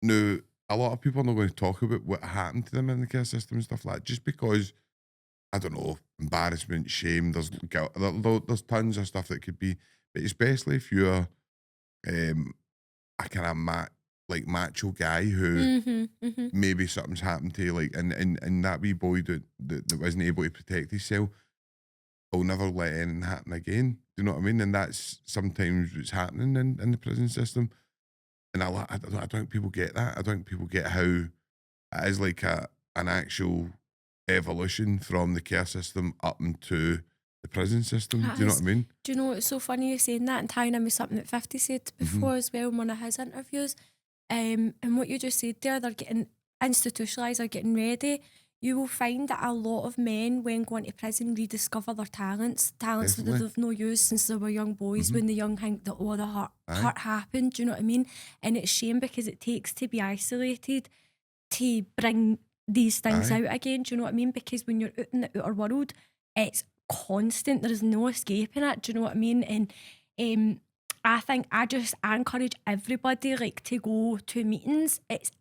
Now, a lot of people are not going to talk about what happened to them in the care system and stuff like that, just because I don't know, embarrassment, shame. There's guilt. There's tons of stuff that could be, but especially if you're a kind of macho guy who Mm-hmm. maybe something's happened to you, like, and that wee boy that wasn't able to protect himself, will never let anything happen again. Do you know what I mean? And that's sometimes what's happening in the prison system. And I don't think people get that. I don't think people get how it is like an actual evolution from the care system up into the prison system. That Do you know what is, I mean? do you know it's so funny you saying that and tying in with something that 50 said Mm-hmm. before as well in one of his interviews. And what you just said there, they're getting institutionalised, they're getting ready. You will find that a lot of men, when going to prison, rediscover their talents that Definitely. they've no used since they were young boys. Mm-hmm. When the young think that, oh, the Aye. hurt happened, do you know what I mean? And it's shame because it takes to be isolated to bring these things Aye. out again, do you know what I mean? Because when you're out in the outer world, it's constant, there is no escaping it, do you know what I mean? And I think I encourage everybody like to go to meetings. It's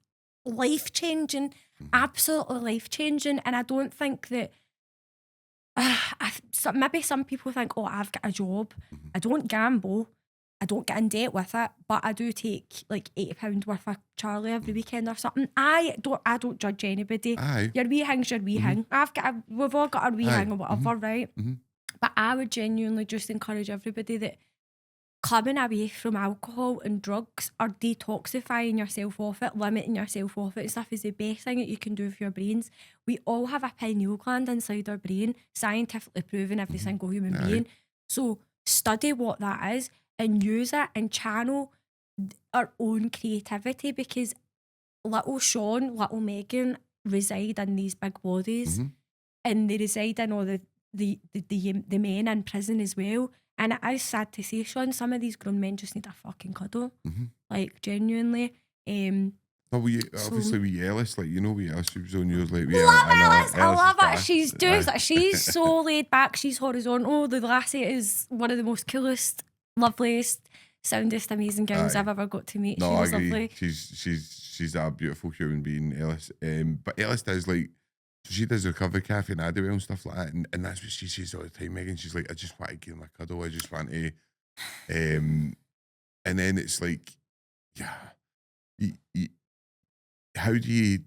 life changing, absolutely life changing. And I don't think that maybe some people think, oh, I've got a job, Mm-hmm. I don't gamble, I don't get in debt with it, but I do take like £80 worth of Charlie every weekend or something. I don't judge anybody. Aye. Your wee hang's your wee hang. We've all got our wee Aye. hang or whatever, right? Mm-hmm. But I would genuinely just encourage everybody that coming away from alcohol and drugs or detoxifying yourself off it, limiting yourself off it and stuff is the best thing that you can do for your brains. We all have a pineal gland inside our brain, scientifically proven, every single human Aye. being. So study what that is and use it and channel our own creativity, because little Sean, little Megan reside in these big bodies, Mm-hmm. and they reside in all the men in prison as well. And it is sad to say, Sean, some of these grown men just need a fucking cuddle. Mm-hmm. Like, genuinely. No, obviously So- we Ellis, like, you know, we Ellis, she was on yours, like, Love I know, Alice! I Ellis is love it. gas. She's Aye. just, she's so laid back. She's horizontal. The lassie is one of the most coolest, loveliest, soundest, amazing girls Aye. I've ever got to meet. No, She I was agree. lovely. She's a beautiful human being, Ellis. But Ellis does like, so she does recovery cafe and Adderall and stuff like that, and that's what she says all the time, Megan. She's like, I just want to give him a cuddle. I just want to, and then it's like, yeah, how do you?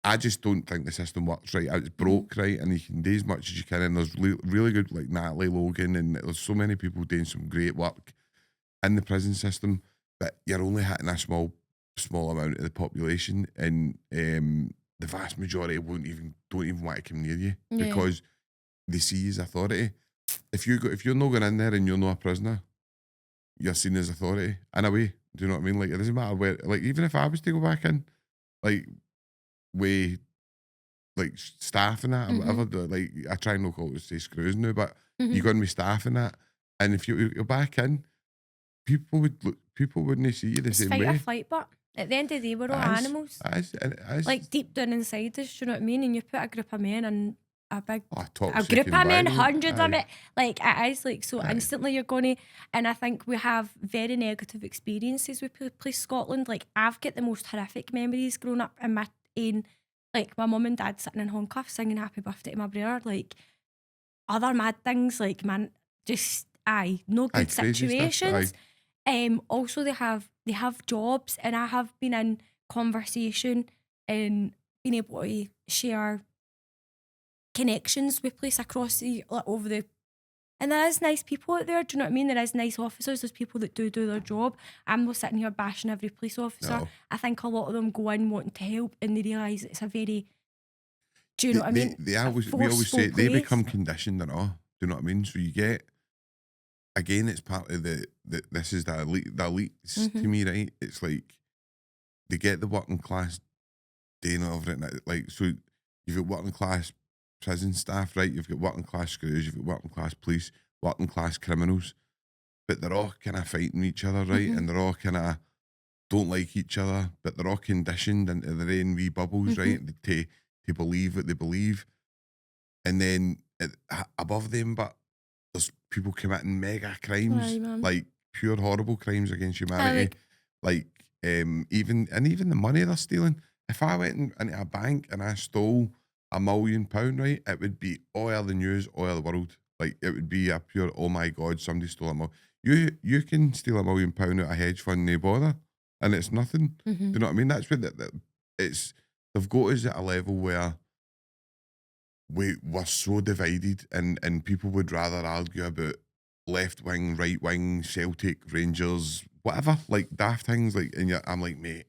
I just don't think the system works right. It's broke right, and you can do as much as you can. And there's really good like Natalie Logan, and there's so many people doing some great work in the prison system, but you're only hitting a small amount of the population, and the vast majority don't even want to come near you Yeah. because they see you as authority. If you're not going in there and you're not a prisoner, you're seen as authority in a way. Do you know what I mean? Like, it doesn't matter where. Like, even if I was to go back in, like, with like staff and that or whatever, like, I try and not call it say screws now, but you go in with staff and that, and if you're back in, people wouldn't see you the It's same fight way. or flight, but at the end of the day, we're all animals. Like, Like, deep down inside us, do you know what I mean? And you put a group of men in a big a a group of men, hundreds of it. it. Like, it is like so instantly you're going to, and I think we have very negative experiences with Police Scotland. Like, I've got the most horrific memories growing up in like my mum and dad sitting in handcuffs singing happy birthday to my brother. Like, other mad things, like, man, just no good crazy stuff, situations. Also they have jobs, and I have been in conversation and been able to share connections with police across over the, and there is nice people out there, do you know what I mean? There is nice officers, there's people that do their job. I'm not sitting here bashing every police officer. No. I think a lot of them go in wanting to help, and they realise it's a very, do you know what I mean? We always say they become conditioned and all. Do you know what I mean? So you get, again, it's part of the this is the elites to me, right? It's like they get the working class doing over it. Like, so you've got working class prison staff, right? You've got working class screws, you've got working class police, working class criminals, but they're all kind of fighting each other, right? And they're all kind of don't like each other, but they're all conditioned into their own wee bubbles, right? To believe what they believe. And then above them, but there's people committing mega crimes, Aye, man. like pure horrible crimes against humanity. Even the money they're stealing. If I went into a bank and I stole £1 million, right? It would be all of the news, all of the world. Like it would be a pure, oh my god, somebody stole £1 million. You can steal £1 million out of a hedge fund, no bother, and it's nothing. Do you know what I mean? That's what it's. They've got us at a level where we're so divided, and people would rather argue about left wing, right wing, Celtic, Rangers, whatever, like daft things. Like, and I'm like, mate,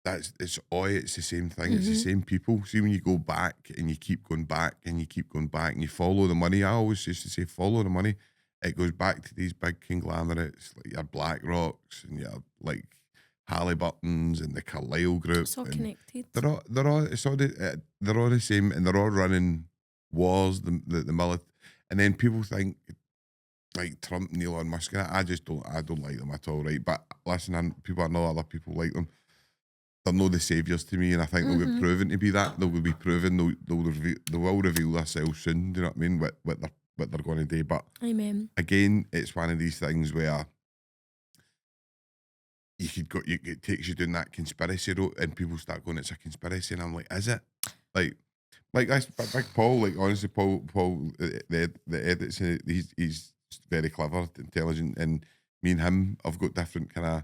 it's the same thing. It's the same people. See, when you go back and you keep going back and you keep going back and you follow the money. I always used to say, follow the money. It goes back to these big conglomerates like your Black Rocks and your like Halliburtons and the Carlisle Group. It's all and connected. they're all the same, and they're all running wars. The military, and then people think like Trump and Elon Musk. I don't like them at all, right? But listen, I know other people like them. They're not the saviours to me, and I think they'll get proven to be that. They will be proven. They will reveal themselves soon. Do you know what I mean? What they're going to do. But Amen. again, it's one of these things where it takes you down that conspiracy route, and people start going, "It's a conspiracy," and I'm like, "Is it?" Like that's Big Paul. Like honestly, Paul, the edits. He's very clever, intelligent, and me and him have got different kind of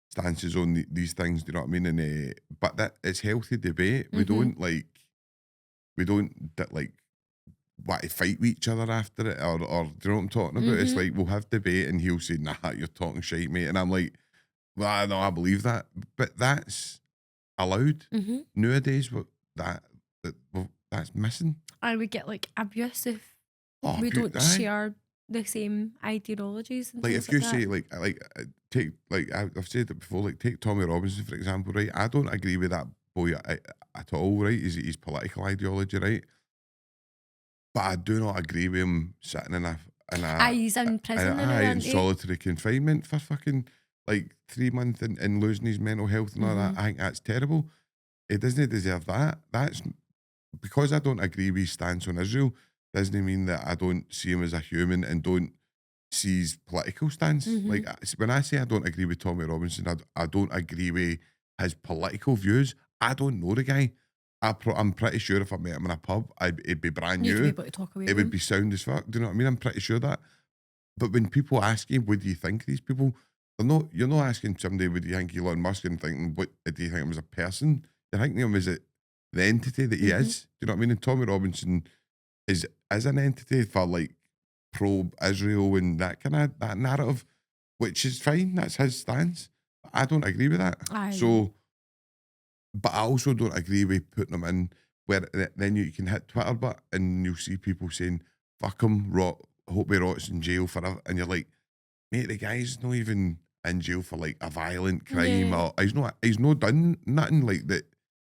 stances on these things. Do you know what I mean? And but that it's healthy debate. We don't want to fight with each other after it, or do you know what I'm talking about? It's like we'll have debate, and he'll say, "Nah, you're talking shite, mate," and I'm like, "Well, no, I believe that," but that's allowed nowadays. But that's missing. I would get like abusive. Oh, We don't aye. share the same ideologies and Like things if you like say that. take I've said it before, like take Tommy Robinson for example, right? I don't agree with that boy at all, right? His political ideology, right? But I do not agree with him sitting in He's in prison now, in isn't he? solitary confinement for fucking like 3 months and losing his mental health and all that. I think that's terrible. He doesn't deserve that. That's because I don't agree with his stance on Israel, doesn't mean that I don't see him as a human and don't see his political stance. Like when I say I don't agree with Tommy Robinson, I don't agree with his political views. I don't know the guy. I'm pretty sure if I met him in a pub, it'd be brand You'd be new. able to talk away It with would him. be sound as fuck. Do you know what I mean? I'm pretty sure that. But when people ask you, what do you think of these people? You're not asking somebody, would you think Elon Musk, and thinking, what do you think of him as a person? You're thinking of him as the entity that he is. Do you know what I mean? And Tommy Robinson is an entity for like pro Israel and that kind of that narrative, which is fine. That's his stance. I don't agree with that. Aye. So, but I also don't agree with putting them in where then you can hit Twitter, but and you'll see people saying, "Fuck him, hope he rots in jail forever," and you're like, mate, the guy's not even in jail for like a violent crime, Yeah. or he's not done nothing like that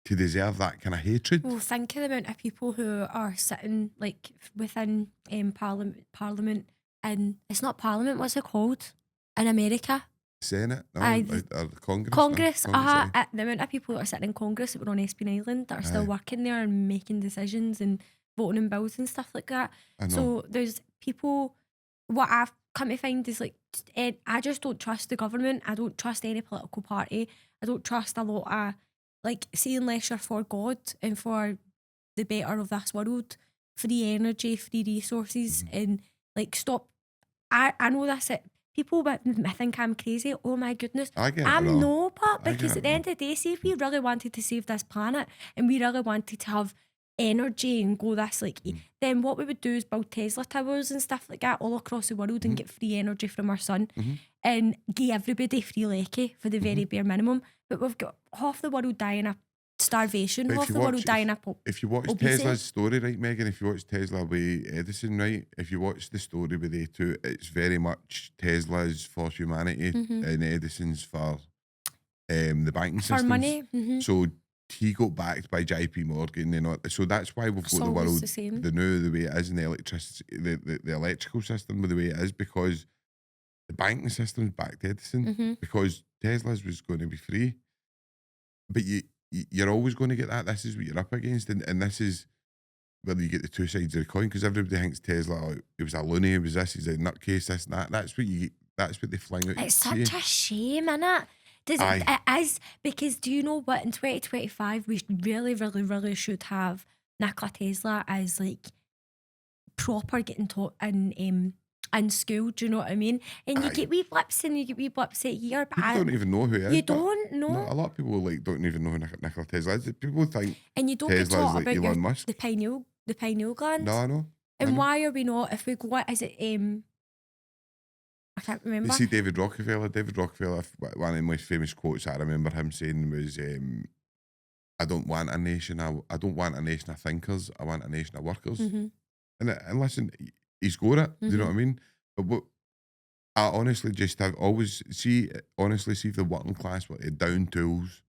to deserve that kind of hatred. Well, think of the amount of people who are sitting like within Parliament, and it's not Parliament. What's it called in America? Senate, Aye, or Congress. Congress. Aye. The amount of people that are sitting in Congress that were on Espin Island that are still Aye. working there and making decisions and voting in bills and stuff like that. I know. So there's people. What I've come to find is like I just don't trust the government. I don't trust any political party. I don't trust a lot of like, see, unless you're for God and for the better of this world, free energy, free resources, and like stop. I know this. People think I'm crazy. Oh my goodness. I get it I'm raw. no, but I get because it at the raw. end of the day, see if we really wanted to save this planet and we really wanted to have energy and go this like, then what we would do is build Tesla towers and stuff like that all across the world and get free energy from our sun and give everybody free lecky for the very bare minimum. But we've got half the world dying of starvation, But half the world dying of if you watch obesity. Tesla's story, right, Megan, if you watch Tesla with Edison, right, if you watch the story with they two, it's very much Tesla's for humanity and Edison's for the banking for systems. money. So he got backed by JP Morgan, you know. So that's why we've It's got the always world the same. the way it is, and the electricity, the electrical system the way it is, because the banking system's backed Edison, because Tesla's was going to be free. But you're always going to get that. This is what you're up against, and this is whether you get the two sides of the coin, because everybody thinks Tesla, oh, he was a loony, he was this, he's a nutcase, this and that. That's what they fling out. It's to you. such a shame, innit? Aye. It is, because do you know what? In 2025, we really, really, really should have Nikola Tesla is like proper getting taught in school, do you know what I mean? And you Aye. get wee blips and you get wee blips at here, but People don't even know who he is. you but don't know. No, a lot of people like don't even know who Nikola Tesla is. People think And you don't get Tesla is taught like about Elon Musk. the pineal gland. No, I know. And why are we not? If we go, is it I can't remember. You see David Rockefeller, one of the most famous quotes I remember him saying was, I don't want a nation of thinkers, I want a nation of workers. Mhm. And listen, he's got it. Do you know Mhm. what I mean? But what I honestly just have always see if the working class were to down tools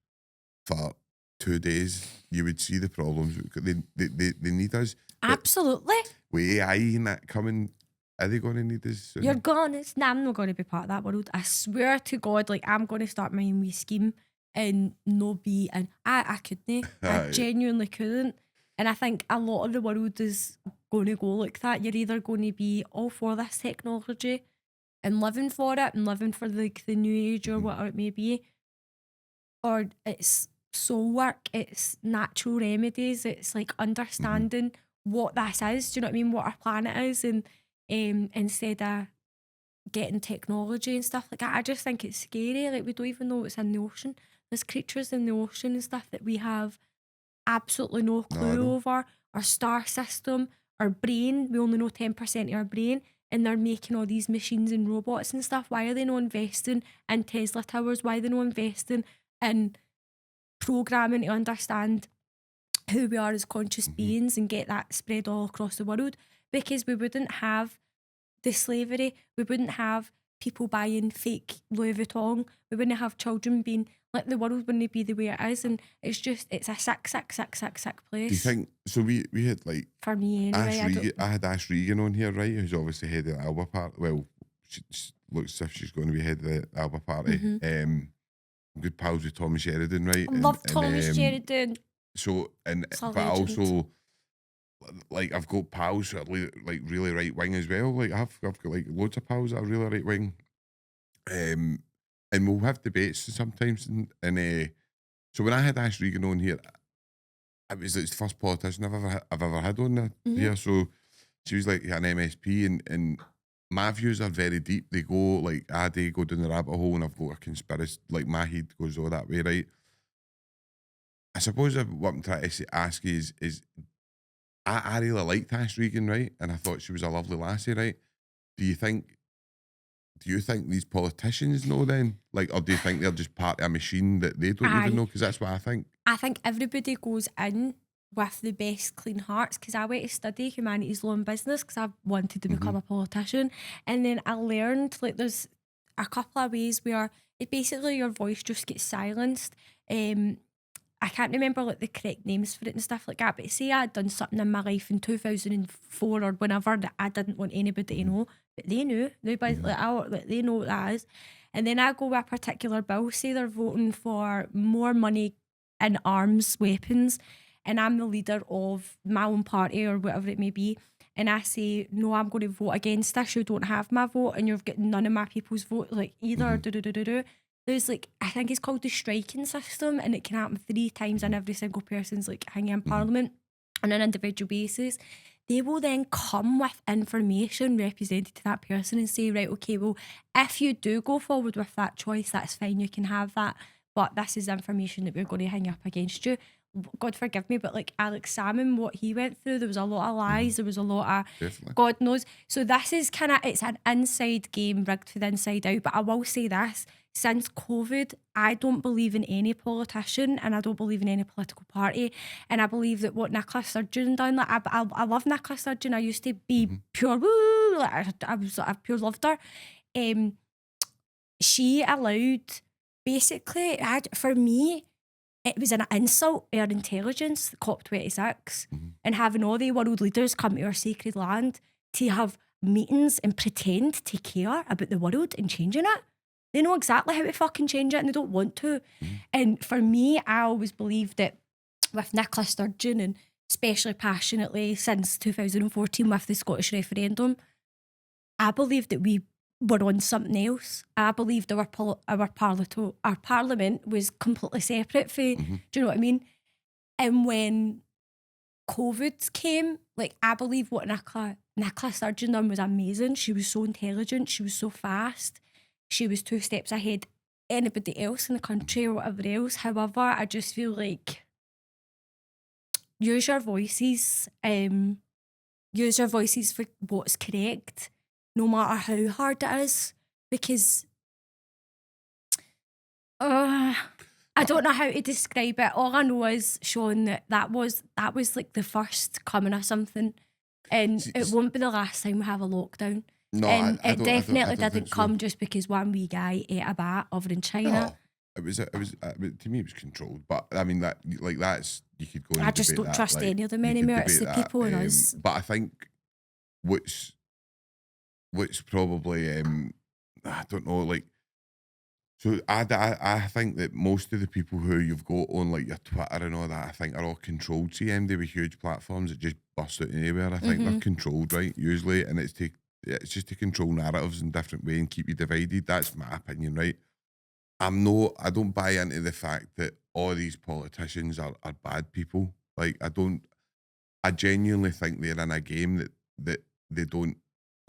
for 2 days, you would see the problems. They need us. But Absolutely. with AI and that coming, are they going to need us soon? You're gonna. Nah, I'm not going to be part of that world. I swear to God, like I'm going to start my own wee scheme and no be. And I couldn't. I Aye. genuinely couldn't. And I think a lot of the world is going to go like that. You're either going to be all for this technology and living for it and living for like the new age or Mhm. whatever it may be, or it's soul work, it's natural remedies, it's like understanding what this is. Do you know what I mean? What our planet is, and instead of getting technology and stuff like that. I just think it's scary. Like we don't even know what's in the ocean. There's creatures in the ocean and stuff that we have absolutely no No, I clue know. over. Our star system, our brain, we only know 10% of our brain, and they're making all these machines and robots and stuff. Why are they not investing in Tesla towers? Why are they not investing in programming to understand who we are as conscious beings and get that spread all across the world? Because we wouldn't have the slavery, we wouldn't have people buying fake Louis Vuitton, we wouldn't have children being like, the world wouldn't be the way it is, and it's a sick Do you place think so? We had like for me anyway. I had Ash Regan on here, right? Who's obviously head of the Alba Party. Well, she looks as if she's going to be head of the Alba Party. Mhm. I'm good pals with Tommy Sheridan, right? Love Thomas Sheridan. So It's a but legend. also like I've got pals who are like really right wing as well. Like I've got like loads of pals that are really right wing. And we'll have debates sometimes. And so when I had Ash Regan on here, it was like the first politician I've ever had on here. So she was like an MSP, and my views are very deep. They go like they go down the rabbit hole, and I've got a conspiracy. Like my head goes all that way, right? I suppose what I'm trying to ask you is I really liked Ash Regan, right? And I thought she was a lovely lassie, right? Do you think these politicians know then? Like, or do you think they're just part of a machine that they don't even Aye. know? Because that's what I think. I think everybody goes in with the best clean hearts, because I went to study humanities, law and business because I wanted to become a politician, and then I learned like there's a couple of ways where it basically your voice just gets silenced. I can't remember like the correct names for it and stuff like that, but say I had done something in my life in 2004 or whenever that I didn't want anybody to know, but they knew. They they know what that is. And then I go with a particular bill, say they're voting for more money in arms, weapons, and I'm the leader of my own party or whatever it may be, and I say, no, I'm going to vote against this, you don't have my vote, and you've got none of my people's vote, like either there's like, I think it's called the striking system, and it can happen 3 times in every single person's like hanging in parliament on an individual basis. They will then come with information represented to that person and say, right, okay, well, if you do go forward with that choice, that's fine, you can have that, but this is information that we're going to hang up against you. God forgive me, but like Alex Salmon, what he went through, there was a lot of lies, there was a lot of Definitely. God knows. So this is kind of, it's an inside game rigged for the inside out. But I will say this, since COVID, I don't believe in any politician and I don't believe in any political party. And I believe that what Nicola Sturgeon done, like I love Nicola Sturgeon. I used to be pure woo, like I pure loved her. She allowed, basically, for me, it was an insult to our intelligence, COP26, and having all the world leaders come to our sacred land to have meetings and pretend to care about the world and changing it. They know exactly how to fucking change it and they don't want to. And for me, I always believed that with Nicola Sturgeon, and especially passionately since 2014 with the Scottish referendum, I believed that we were on something else. I believed our parliament was completely separate from, do you know what I mean? And when COVID came, like, I believe what Nicola Sturgeon done was amazing. She was so intelligent, she was so fast, she was 2 steps ahead anybody else in the country or whatever else. However, I just feel like use your voices for what's correct, no matter how hard it is, because I don't know how to describe it. All I know is, Sean, that was like the first coming of something, and it won't be the last time we have a lockdown. No, And I it don't definitely think didn't so. come just because one wee guy ate a bat over in China. No, it was to me it was controlled, but I mean that like that's you could go. And I just debate don't that, trust like, any of them you could anymore. It's debate the that, people in us. But I think what's probably I don't know, like, so I think that most of the people who you've got on like your Twitter and all that, I think are all controlled. See, they with huge platforms that just bust out anywhere. I think they're controlled, right? Usually, and it's just to control narratives in different way and keep you divided. That's my opinion, right? I don't buy into the fact that all these politicians are bad people. Like, I genuinely think they're in a game that they're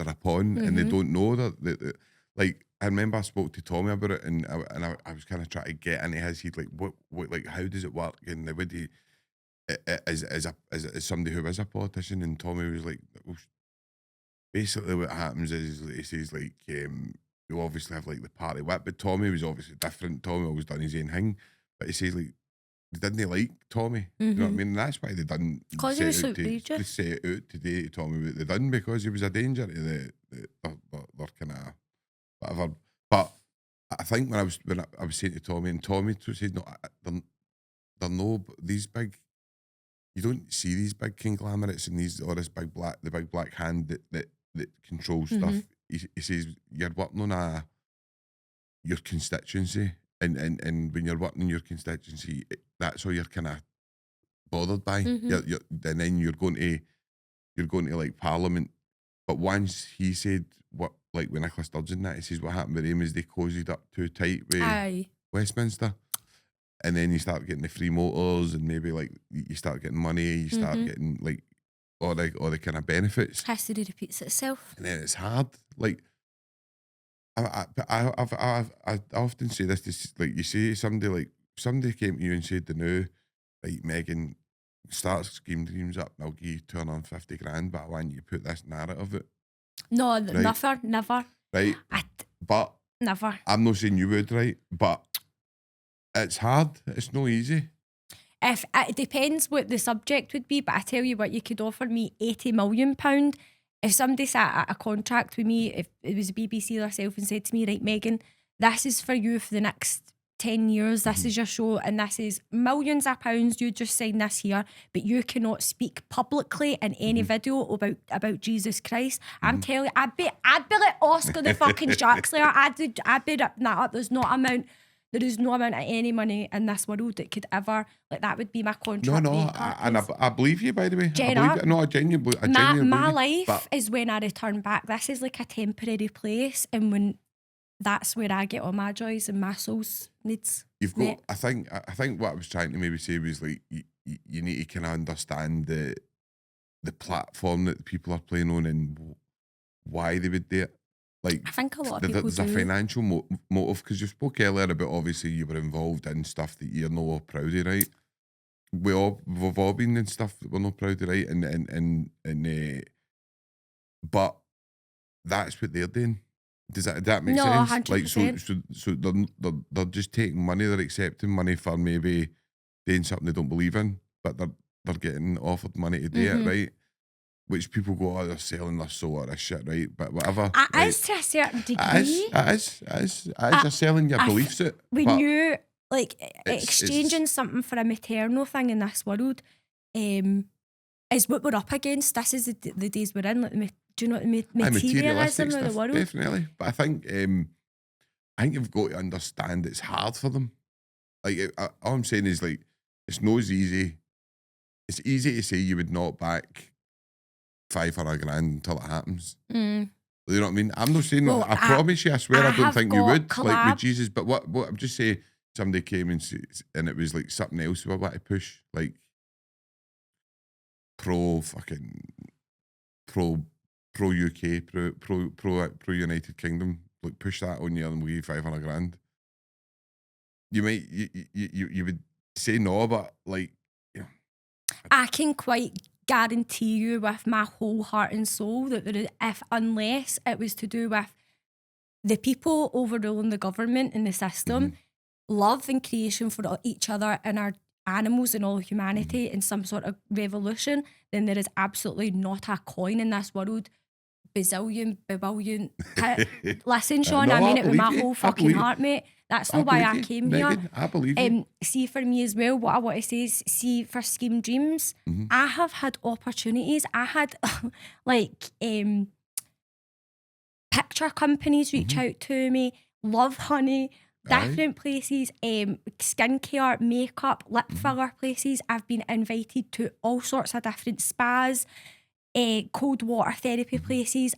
a pawn and they don't know that like, I remember I spoke to Tommy about it and I was kind of trying to get into his head, like, what, like, how does it work? And would he, as somebody who is a politician, and Tommy was like, well, basically what happens is he says, like, you obviously have like the party whip, but Tommy was obviously different. Tommy always done his own thing, but he says, like, didn't they like Tommy? You know what I mean? And that's why they done Because he was outrageous. to say it out today to Tommy what they done, because he was a danger to their kind of whatever. But I think when I was saying to Tommy, and Tommy said, no, they're no these big. You don't see these big conglomerates and the big black hand that controls stuff. He says you're working on your constituency, and when you're working in your constituency, that's all you're kind of bothered by. And then you're going to like Parliament. But once he said what, like when Nicola Sturgeon that, he says what happened with him is they cozied up too tight with Westminster. And then you start getting the free motors, and maybe like you start getting money, you start getting like all the kind of benefits. History repeats itself. And then it's hard. Like, I often say this, like, you see somebody came to you and said, like, Megan, start Scheme Dreams up and I'll give you 250 grand, but I want you to put this narrative out. No, right? never. Right? But never. I'm not saying you would, right? But it's hard. It's no easy. If it depends what the subject would be, but I tell you what, you could offer me £80 million. If somebody sat at a contract with me, if it was the BBC themselves and said to me, right, Megan, this is for you for the next 10 years, this is your show, and this is millions of pounds, you just sign this here, but you cannot speak publicly in any video about Jesus Christ. I'm telling you, I'd be like Oscar the fucking Shark Slayer. I'd be ripping that up. There is no amount of any money in this world that could ever, like, that would be my contract. I believe you, by the way. Jenna, I genuinely believe my you, life is when I return back. This is like a temporary place, and when that's where I get all my joys and my soul's needs. You've got. I think what I was trying to maybe say was, like, you need to kind of understand the platform that people are playing on and why they would do it. Like, I think a lot of people there's do. a financial motive, because you spoke earlier about, obviously you were involved in stuff that you're not proud of, right? We've all been in stuff that we're not proud of, right? But that's what they're doing. Does that make sense? 100%. Like, so they're just taking money. They're accepting money for maybe doing something they don't believe in, but they're getting offered money to do it, right? Which people go, oh, they're selling their soul or this shit, right? But whatever. It is to a certain degree. It is. They're selling your beliefs out. When you, like, exchanging something for a maternal thing in this world is what we're up against. This is the days we're in. Like, do you know what materialism of the world? Definitely. But I think you've got to understand it's hard for them. Like, all I'm saying is, like, it's not as easy. It's easy to say you would not back 500 grand until it happens. You know what I mean? I'm not saying that. I promise you, I swear I don't think you would, like with Jesus. But what I'm just saying, somebody came and it was like something else we were about to push. Like, pro fucking pro UK, pro United Kingdom, like push that on you and we'll give you 500 grand. You might you would say no, but like, yeah. I can quite guarantee you with my whole heart and soul that there is, unless it was to do with the people overruling the government and the system, love and creation for each other and our animals and all humanity in some sort of revolution, then there is absolutely not a coin in this world. Bazillion. Listen, Sean, No, I mean I it with my believe you. whole I fucking believe- heart, mate. That's I not why believe I you, came Megan, here. I believe you. See, for me as well, what I want to say is, see, for Scheme Dreams, I have had opportunities. I had like picture companies reach out to me, Love Honey, different places, skincare, makeup, lip filler places. I've been invited to all sorts of different spas, cold water therapy places,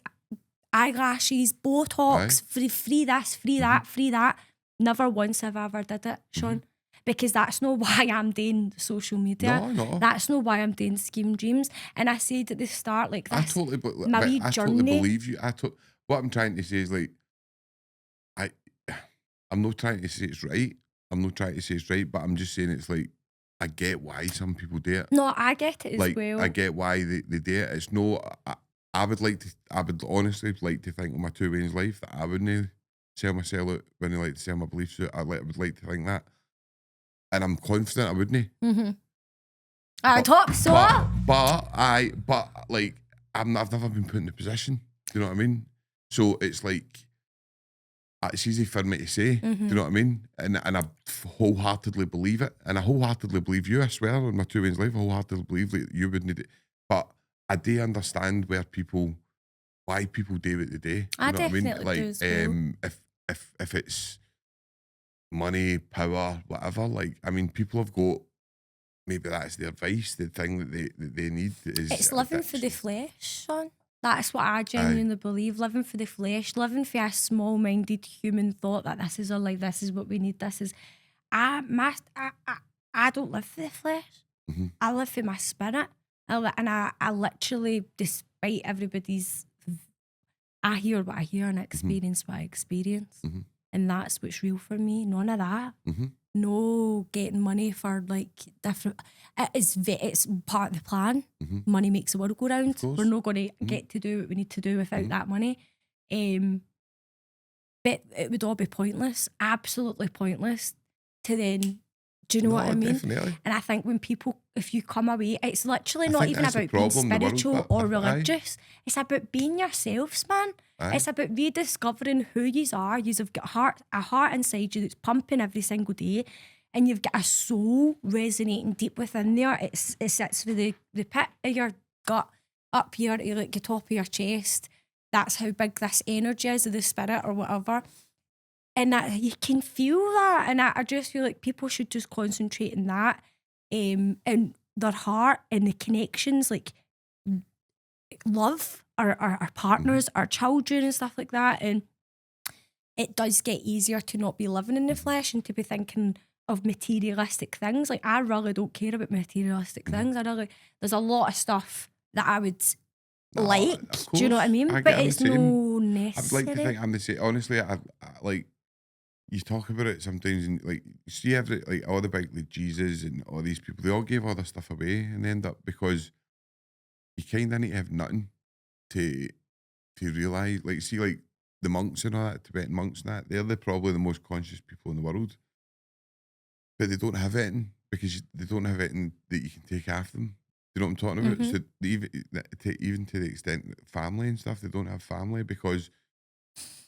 eyelashes, Botox, free this, free that, free that. Never once have I ever did it, Sean. Because that's not why I'm doing social media. No. That's not why I'm doing Scheme Dreams. And I said at the start, like this, I my wee totally journey. believe you. What I'm trying to say is like, I'm not trying to say it's right. I'm not trying to say it's right, but I'm just saying it's like, I get why some people do it. No, I get it as Like, well. I get why they do it. It's no, I would honestly like to think of my two ways life that I wouldn't sell myself out when I like to sell my beliefs out. I would like to think that. And I'm confident I wouldn't. I hope so. But like, I've never been put in the position. Do you know what I mean? So it's like, it's easy for me to say. Do you know what I mean? And I wholeheartedly believe it. And I wholeheartedly believe you, I swear, on my two ways life, I wholeheartedly believe that you would need it. But I do understand why people do what they do. I You know what I mean? definitely Like, do as well. if it's money, power, whatever, like, I mean, people have got, maybe that's their vice, the thing that they need is It's living for the flesh, Sean. That's what I genuinely believe. Living for the flesh, living for a small-minded human thought that this is our life, this is what we need, this is... I don't live for the flesh. I live for my spirit. I literally, despite everybody's... I hear what I hear and experience what I experience. And that's what's real for me. None of that. No getting money for like different... It's part of the plan. Money makes the world go round. We're not going to get to do what we need to do without that money. But it would all be pointless. Absolutely pointless to then... Do you know what I mean? Definitely. And I think when people, if you come away, it's literally not think even that's the about being problem, the world, spiritual but- or aye. religious. It's about being yourselves, man. It's about rediscovering who yous are. You've got a heart inside you that's pumping every single day, and you've got a soul resonating deep within there. It sits with the pit of your gut up here to like the top of your chest. That's how big this energy is of the spirit or whatever. And that you can feel that, and I just feel like people should just concentrate on that, and their heart and the connections, like love our partners, our children, and stuff like that. And it does get easier to not be living in the flesh and to be thinking of materialistic things. Like, I really don't care about materialistic things. There's a lot of stuff that I would like. Do you know what I mean? But it's no necessary. I'd like to think I'm the same. Honestly, I like, you talk about it sometimes, and like, you see like all the big, like Jesus and all these people, they all gave all their stuff away and end up, because you kind of need to have nothing to realise. Like, see, like the monks and all that, Tibetan monks and that, they're probably the most conscious people in the world, but they don't have anything, because they don't have anything that you can take after them. You know what I'm talking about? So even to the extent that family and stuff, they don't have family because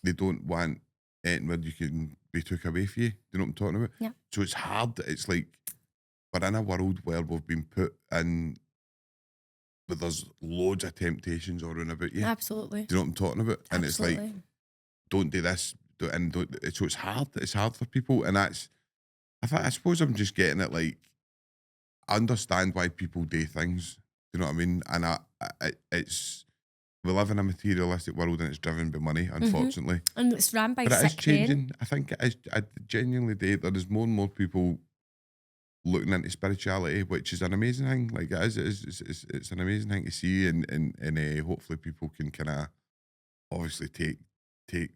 they don't want anything where you can be took away from you. Do you know what I'm talking about? Yeah. So it's hard. It's like we're in a world where we've been put in, but there's loads of temptations all around about you. Absolutely. Do you know what I'm talking about? And Absolutely. it's like, don't do this, so it's hard. It's hard for people, and that's. I suppose I'm just getting it. Like, I understand why people do things. Do you know what I mean? And it's. We live in a materialistic world, and it's driven by money, unfortunately. And it's ran by But it is sick men. changing. I think it is. I genuinely do. There is more and more people looking into spirituality, which is an amazing thing. Like it's an amazing thing to see, and hopefully people can kind of obviously take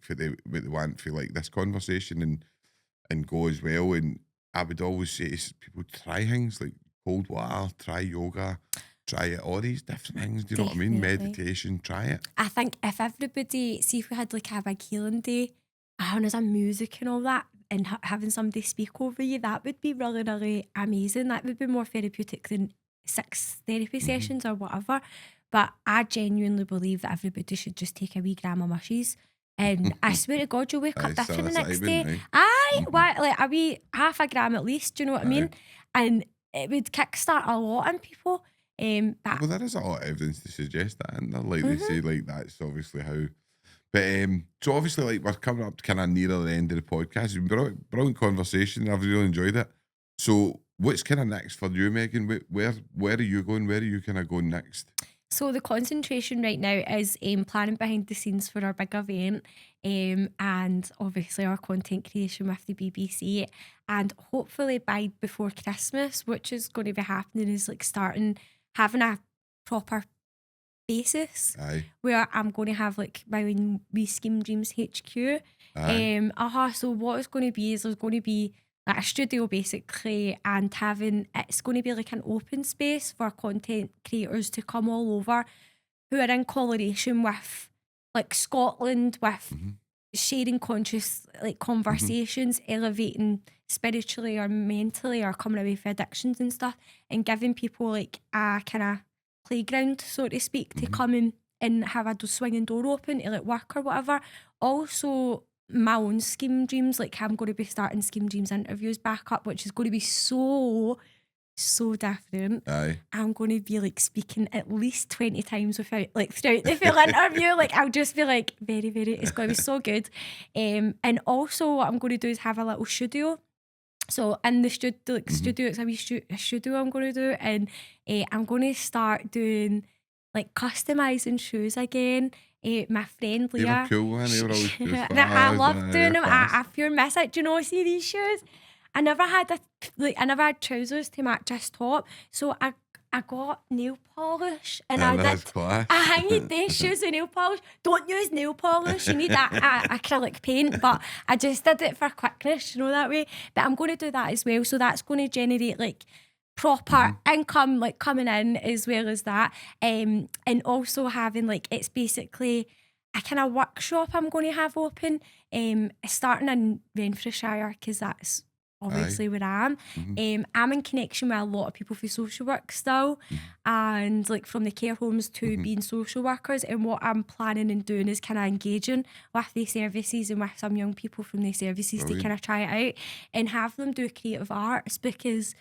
for what they want for like this conversation and go as well. And I would always say to people, try things like cold water, try yoga, try it, all these different things. Do you know what I mean? Definitely. Meditation, try it. I think if everybody, see if we had like a big healing day, and there's a music and all that, and having somebody speak over you, that would be really, really amazing. That would be more therapeutic than 6 therapy sessions or whatever. But I genuinely believe that everybody should just take a wee gram of mushies. And I swear to God, you'll wake up Aye, different the next psilocybin, day. aye. Aye, what, like a wee half a gram at least, do you know what I mean? And it would kickstart a lot in people. But Well, there is a lot of evidence to suggest that, and like they say, like that's obviously how. But so obviously, like we're coming up kind of nearer the end of the podcast. It's been brilliant conversation. I've really enjoyed it. So, what's kind of next for you, Megan? Where are you going? Where are you kind of going next? so the concentration right now is planning behind the scenes for our big event, and obviously our content creation with the BBC, and hopefully by before Christmas, which is going to be happening, is like having a proper basis Aye, where I'm going to have like my own wee Scheme Dreams HQ. aye, So what it's going to be is there's going to be like a studio basically, and it's going to be like an open space for content creators to come all over who are in collaboration with like Scotland, with sharing conscious like conversations, elevating spiritually or mentally, or coming away from addictions and stuff, and giving people like a kind of playground, so to speak, to come in and have a swinging door open to like work or whatever. Also, my own Scheme Dreams, like I'm going to be starting Scheme Dreams interviews back up, which is going to be so different. aye. I'm going to be like speaking at least 20 times without like throughout the full interview. Like I'll just be like very, very, it's going to be so good. And also what I'm going to do is have a little studio. So in the studio, it's a wee studio I'm going to do, and I'm going to start doing like customizing shoes again. My friend They were Leah, cool, man. They were always cool. I love doing them. I pure miss it. Do you know? See these shoes? I never had trousers to match this top, so I got nail polish, and I that's did. class. I hanged these shoes with nail polish. Don't use nail polish. You need acrylic paint, but I just did it for quickness, you know, that way. But I'm going to do that as well. So that's going to generate like proper income, like coming in as well as that. And also having like, it's basically a kind of workshop I'm going to have open, starting in Renfrewshire, because that's obviously where I am. I'm in connection with a lot of people for social work still, and like from the care homes to being social workers. And what I'm planning and doing is kind of engaging with the services and with some young people from the services to kind of try it out and have them do creative arts, because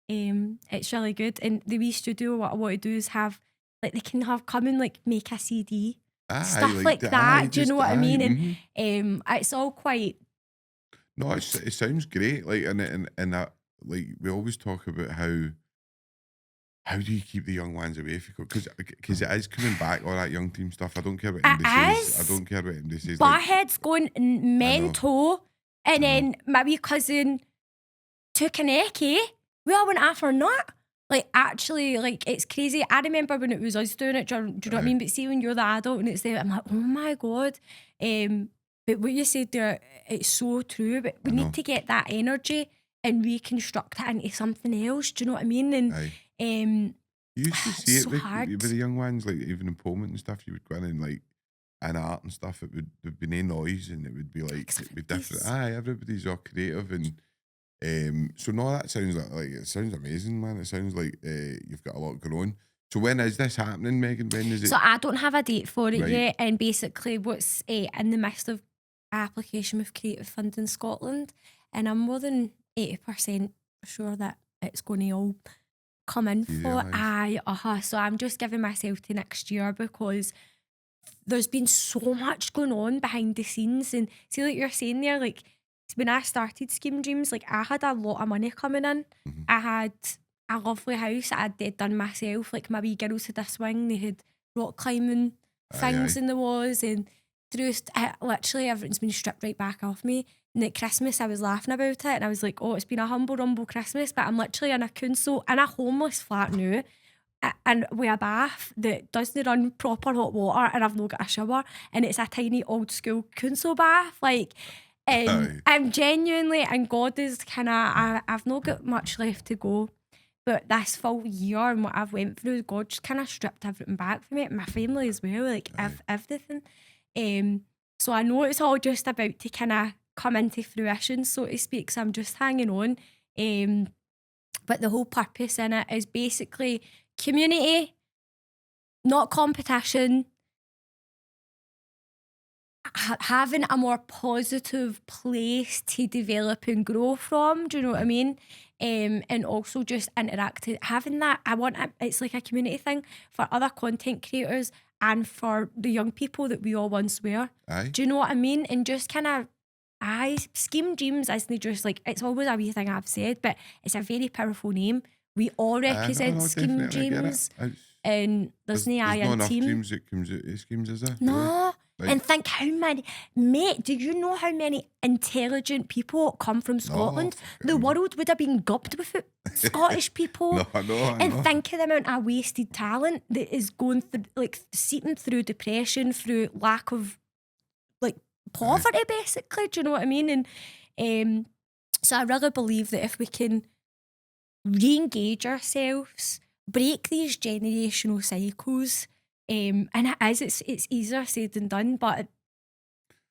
it's really good. And the wee studio, what I want to do is have like they can have come and like make a CD, stuff like that. Do you know what I mean? And it's all quite. No, it sounds great. Like and that, like we always talk about how do you keep the young ones away from it? Because it is coming back, all that young team stuff. I don't care what anybody says. I don't care what anybody says. Barhead's going mental, and then my wee cousin took an eckie. We all went after nut. Like actually, like it's crazy. I remember when it was us doing it. Do you know what I mean? But see, when you're the adult and it's there, I'm like, oh my God. But what you said there, it's so true. But we need to get that energy and reconstruct it into something else. Do you know what I mean? And you used to see it so with hard. the young ones, like even in Pullman and stuff. You would go in and like in art and stuff. It would be no noise, and it would be like it'd be different. Everybody's all creative, and so no, that sounds like it sounds amazing, man. It sounds like you've got a lot going on. So when is this happening, Megan? When is it? So I don't have a date for it yet, and basically what's in the midst of application with Creative Funding Scotland, and I'm more than 80% sure that it's going to all come in for. So I'm just giving myself to next year, because there's been so much going on behind the scenes. And see, like you're saying there, like when I started Scheme Dreams, like I had a lot of money coming in. I had a lovely house that I'd done myself. Like my wee girls had a swing, they had rock climbing things in the walls, and literally everything's been stripped right back off me. at Christmas I was laughing about it and I was like, oh, it's been a humble rumble Christmas, but I'm literally in a council in a homeless flat now and with a bath that doesn't run proper hot water and I've not got a shower and it's a tiny old school council bath, like, and I'm genuinely, and God is kind of, I've not got much left to go, but this full year and what I've went through, God just kind of stripped everything back from me, my family as well, like everything. So I know it's all just about to kind of come into fruition, so to speak, so I'm just hanging on. But the whole purpose in it is basically community, not competition, having a more positive place to develop and grow from, do you know what I mean? And also just interacting, having that, it's like a community thing for other content creators and for the young people that we all once were. Aye. Do you know what I mean? And just kind of, Scheme Dreams isn't just like, it's always a wee thing I've said, but it's a very powerful name. We all represent Scheme Dreams. And there's no enough team. dreams that comes out of schemes, is there? No. Like, and think how many, mate, do you know how many intelligent people come from Scotland? The world would have been gubbed without Scottish people. I know. Think of the amount of wasted talent that is going through, like, seeping through depression, through lack of, like, poverty, basically. Do you know what I mean? And so I really believe that if we can re-engage ourselves, break these generational cycles, and it's easier said than done, but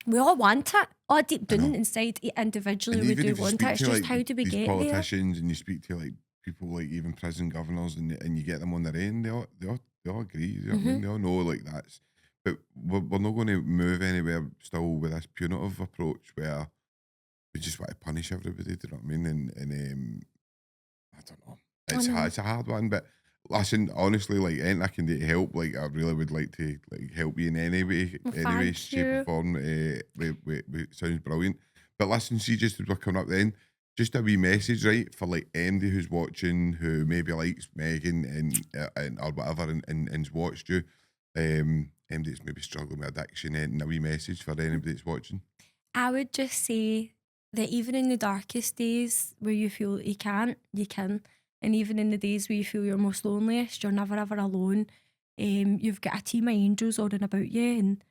we all want it. All deep down inside, individually, we do want it. It's just, like, how do we get there? Politicians, and you speak to, like, people like even prison governors, and you get them on their end, they all agree. You know what I mean? They all know, like, that's. But we're not going to move anywhere still with this punitive approach where we just want to punish everybody. Do you know what I mean? And I don't know. It's a hard one, but listen, honestly, like, anything I can do to help, like, I really would like to, like, help you in any way, shape or form. It sounds brilliant. But listen, see, just as we're coming up then, just a wee message, right, for, like, anybody who's watching who maybe likes Megan and or whatever and's watched you, anybody that's maybe struggling with addiction, and a wee message for anybody that's watching. I would just say that even in the darkest days where you feel you can't, you can. And even in the days where you feel you're most loneliest, you're never ever alone. You've got a team of angels all about you, and,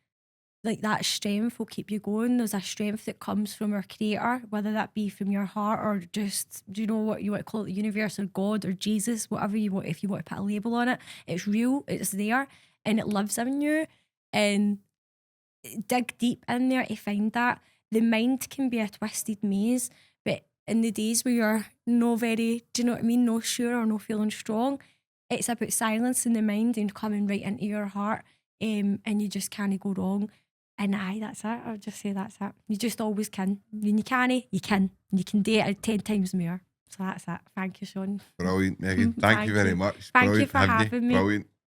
like, that strength will keep you going. There's a strength that comes from our Creator, whether that be from your heart or just, do you know what you want to call it, the universe or God or Jesus, whatever you want, if you want to put a label on it. It's real, it's there, and it lives in you. And dig deep in there to find that. The mind can be a twisted maze, but in the days where you're no very, do you know what I mean, no sure or no feeling strong, it's about silencing the mind and coming right into your heart, and you just can't go wrong. And that's it. I would just say that's it. You just always can. When you can't, you can. You can do it 10 times more. So that's it. Thank you, Sean. Brilliant, Megan. Thank you very much. Thank you for having me. Brilliant.